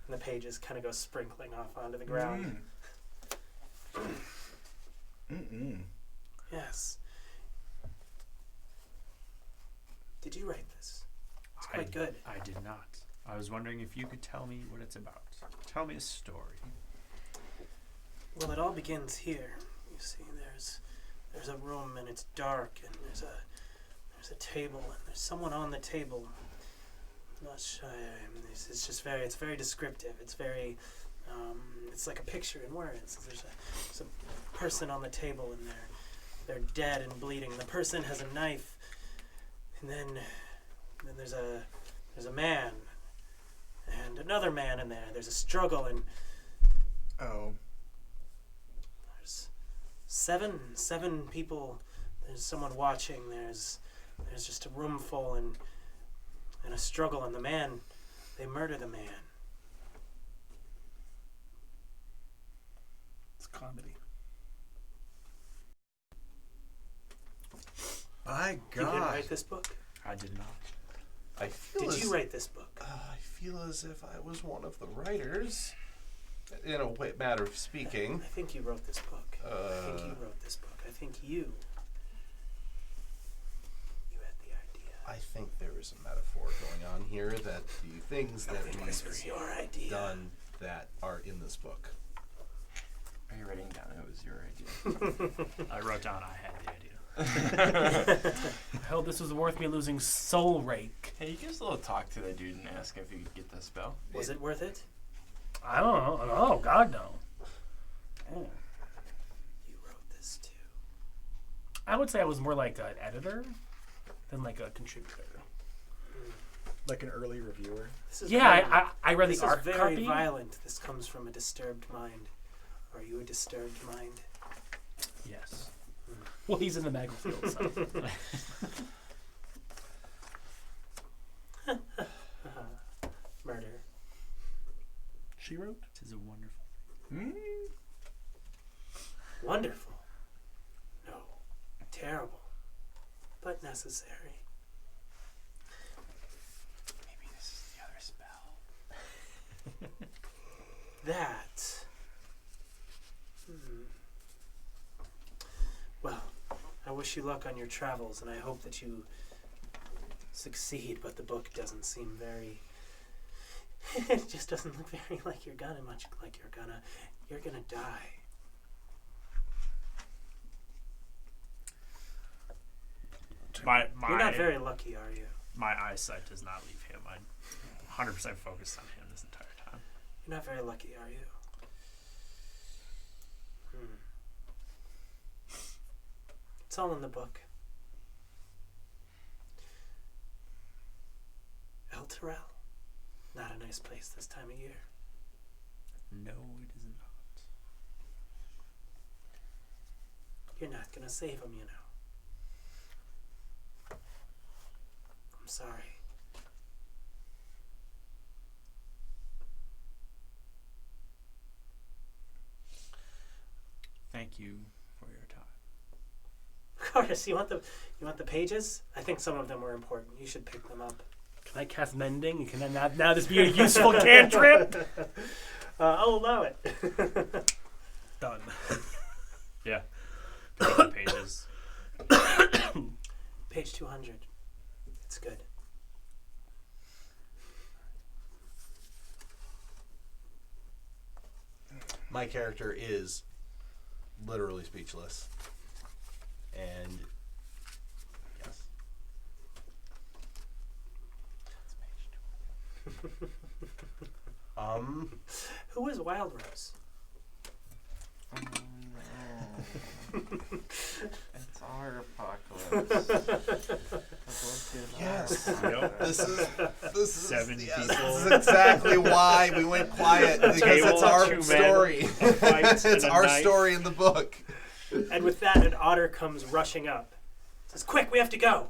And the pages kind of go sprinkling off onto the ground. Yes. Did you write this? It's quite good. I did not. I was wondering if you could tell me what it's about. Tell me a story. Well, it all begins here. You see, there's a room and it's dark, and there's a table and there's someone on the table. I'm not sure. It's just it's very descriptive. It's very, it's like a picture in words. There's a person on the table and they're dead and bleeding. The person has a knife, and then there's a man and another man in there. There's a struggle, and there's seven people There's someone watching. There's just a room full and a struggle, and they murder the man. It's comedy. My You didn't God. write this book? I did not. I feel Did you write this book? I feel as if I was one of the writers, in a matter of speaking. I think you wrote this book. I think you wrote this book. I think you had the idea. I think there is a metaphor going on here that the things that This was we've your idea. done that are in this book. Are you writing down it was your idea? I wrote down I had the idea. I hope this was worth me losing Soul Rake. Hey, you can just talk to the dude and ask if you could get the spell. Was it worth it? I don't know. Oh, God, no. Oh. You wrote this too. I would say I was more like an editor than like a contributor. Like an early reviewer. This is Yeah, very, I read this the art is very copy. violent. This comes from a disturbed mind. Are you a disturbed mind? Yes. Well, he's in the medical field, so. Murder. She wrote? Tis a wonderful. Wonderful. No. Terrible. But necessary. Maybe this is the other spell. That. Well, I wish you luck on your travels, and I hope that you succeed, but the book doesn't seem very... It just doesn't look very like you're gonna You're gonna die. You're not very lucky, are you? My eyesight does not leave him. I'm 100% focused on him this entire time. You're not very lucky, are you? It's all in the book. El Terrell. Not a nice place this time of year. No, it is not. You're not gonna save him, you know. I'm sorry. Thank you for your time. Of course, you want the pages? I think some of them were important. You should pick them up. Can I cast Mending? Can now this be a useful cantrip? I'll allow it. Done. Yeah. Pick up the pages. Page 200. It's good. My character is literally speechless. And yes. Who is Wild Rose? Oh, no. It's our apocalypse. Yes. Yep. This is 7 yes, people. This is exactly why we went quiet, because Table, it's our 2 men, story. a fight, It's and a our knife. story in the book. And with that, an otter comes rushing up. Says, "Quick, we have to go."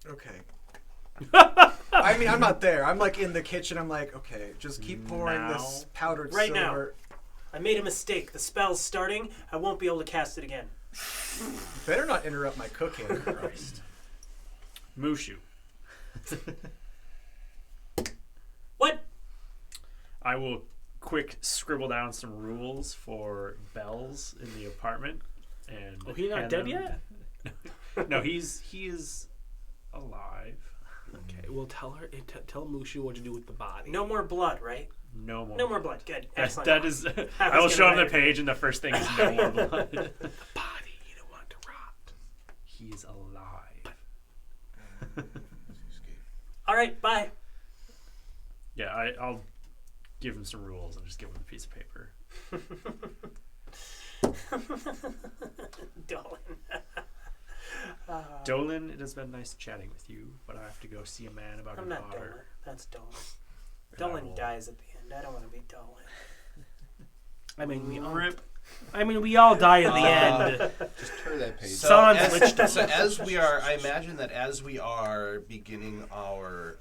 Okay. I mean, I'm not there. I'm like in the kitchen. I'm like, okay, just keep pouring this powdered Right now. silver. I made a mistake. The spell's starting. I won't be able to cast it again. Better not interrupt my cooking. Christ. Mushu. What? I will quick scribble down some rules for bells in the apartment. And Oh, he's not hand dead them- yet? No, he is alive. Okay, well tell tell Mushu what to do with the body. No more blood, right? No more. No more blood. Good. Excellent. That is. I I will was show him gonna the page, and the first thing is no more blood. The body, you don't want it to rot. He's alive. All right. Bye. Yeah, I'll give him some rules and just give him a piece of paper. Dolan. Dolan, it has been nice chatting with you, but I have to go see a man about I'm an not Dolan. otter. That's Dolan. And I Dolan will- dies at the end. I don't want to be Dolan. I mean, Rip. I mean, we all die in the end. Just turn that page. So Sans as, Lichtenstein. so as we are, I imagine that as we are beginning our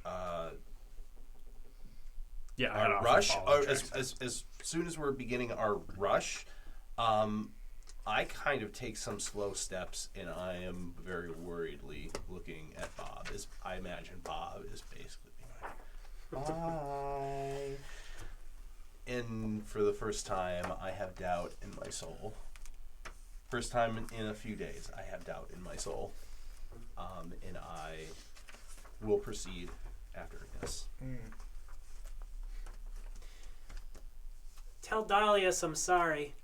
Yeah, I our rush, or as soon as we're beginning our rush, I kind of take some slow steps, and I am very worriedly looking at Bob. As I imagine Bob is basically being like, bye. And for the first time, I have doubt in my soul. First time in a few days, I have doubt in my soul, and I will proceed after this. Tell Dahlius I'm sorry.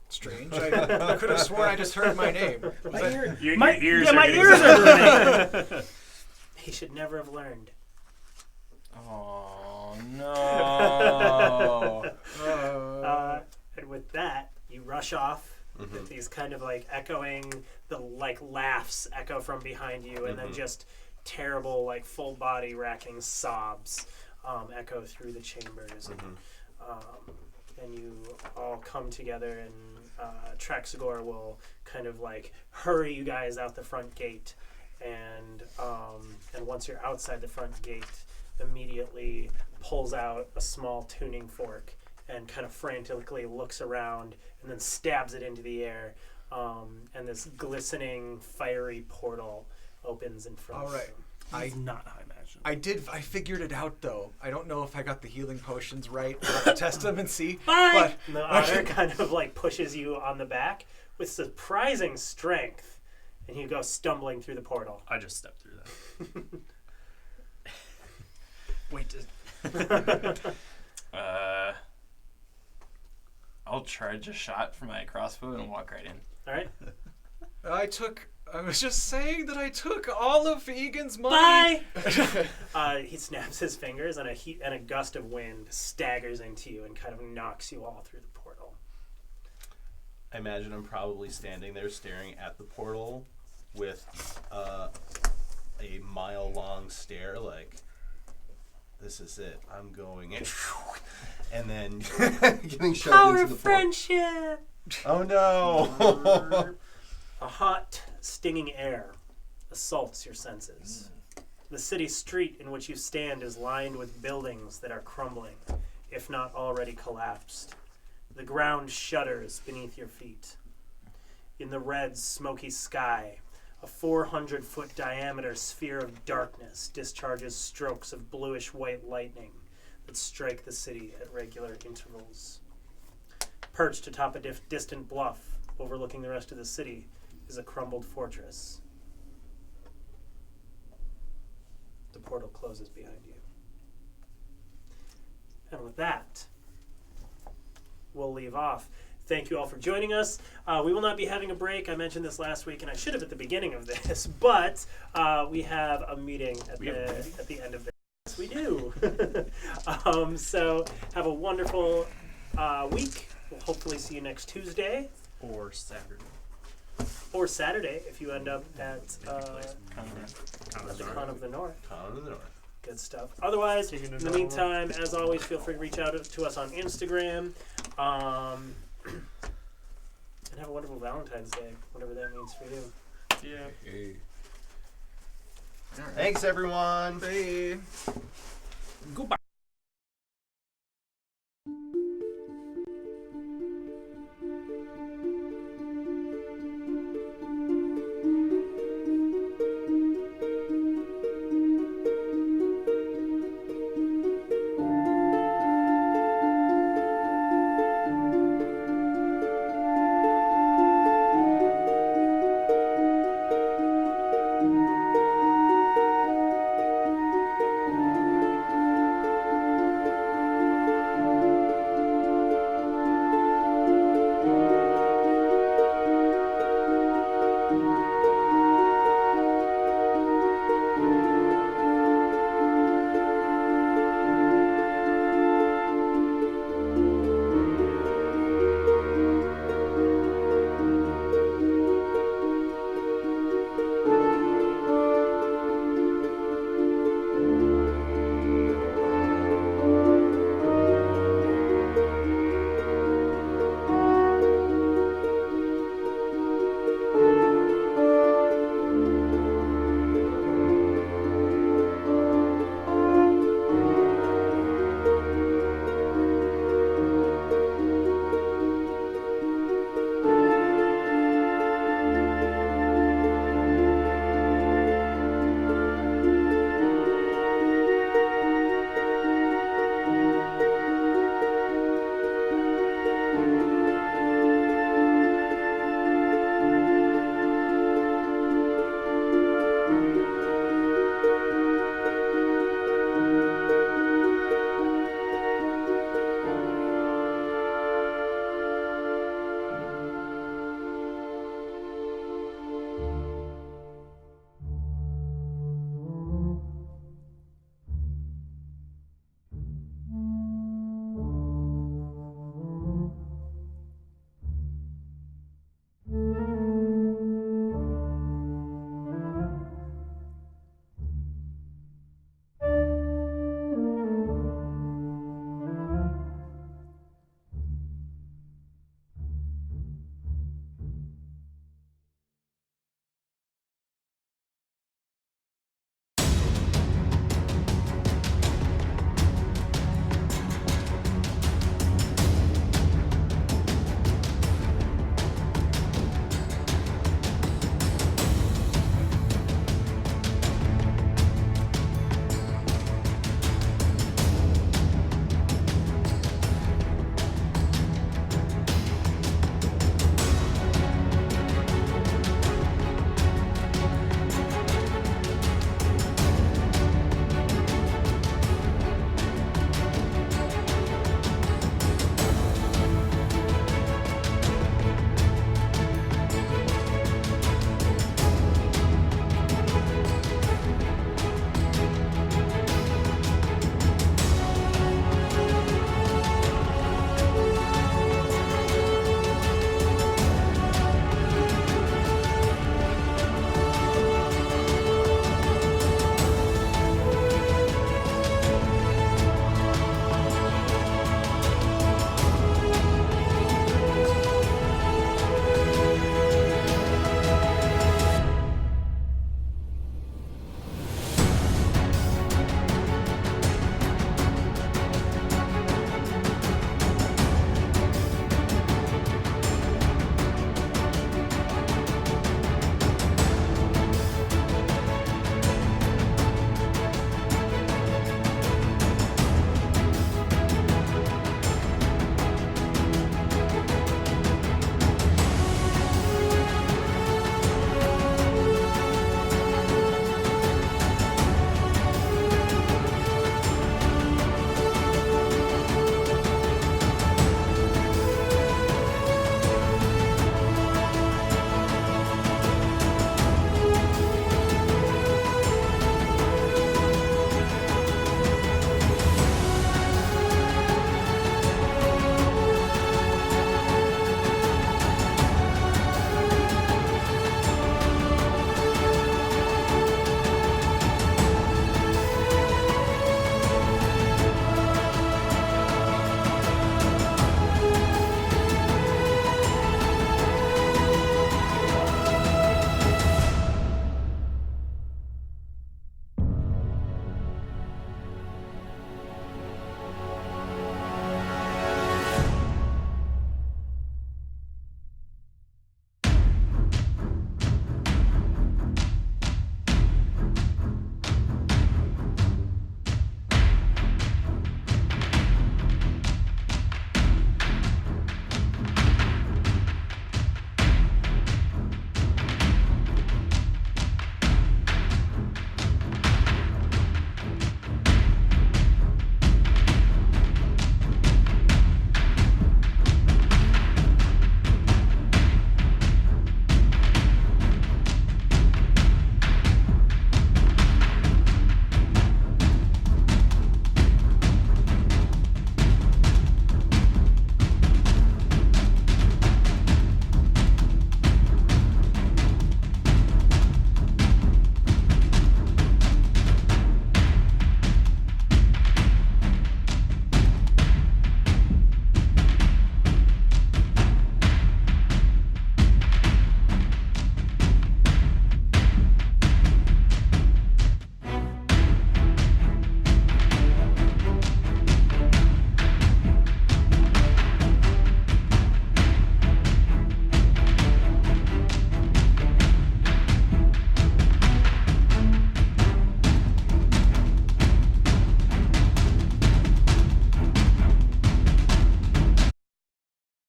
Strange. I could have sworn I just heard my name. Was that- Your My ears yeah, are my getting ears are sensitive. burning. He should never have learned. Oh no. And with that, you rush off with these kind of like echoing, the like laughs echo from behind you, and then just terrible like full body racking sobs echo through the chambers. And you all come together, and Traxagor will kind of like hurry you guys out the front gate, and once you're outside the front gate, immediately pulls out a small tuning fork and kind of frantically looks around and then stabs it into the air, and this glistening fiery portal opens in front of you. He's not high magic. I figured it out though. I don't know if I got the healing potions right. I'll have to test them and see. Bye! But And the otter kind of like pushes you on the back with surprising strength, and you go stumbling through the portal. I just stepped through that. Wait. I'll charge a shot from my crossbow and walk right in. All right. I was just saying that I took all of Egan's money. Bye. He snaps his fingers, and a gust of wind staggers into you and kind of knocks you all through the portal. I imagine I'm probably standing there staring at the portal with a mile-long stare, like, this is it. I'm going in. And then getting shoved Power into of the portal. friendship. Oh no! A hot, stinging air assaults your senses. The city street in which you stand is lined with buildings that are crumbling, if not already collapsed. The ground shudders beneath your feet. In the red, smoky sky, a 400-foot diameter sphere of darkness discharges strokes of bluish-white lightning that strike the city at regular intervals. Perched atop a distant bluff overlooking the rest of the city is a crumbled fortress. The portal closes behind you. And with that, we'll leave off. Thank you all for joining us. We will not be having a break. I mentioned this last week, and I should have at the beginning of this, but we have a meeting at the end of this. Yes, we do. So have a wonderful week. We'll hopefully see you next Tuesday. Or Saturday. Or Saturday if you end up at the Con of the North. Con of the North. Good stuff. Otherwise, in the meantime, as always, feel free to reach out to us on Instagram. And have a wonderful Valentine's Day, whatever that means for you. Yeah. Hey. Thanks, everyone. Hey. Goodbye.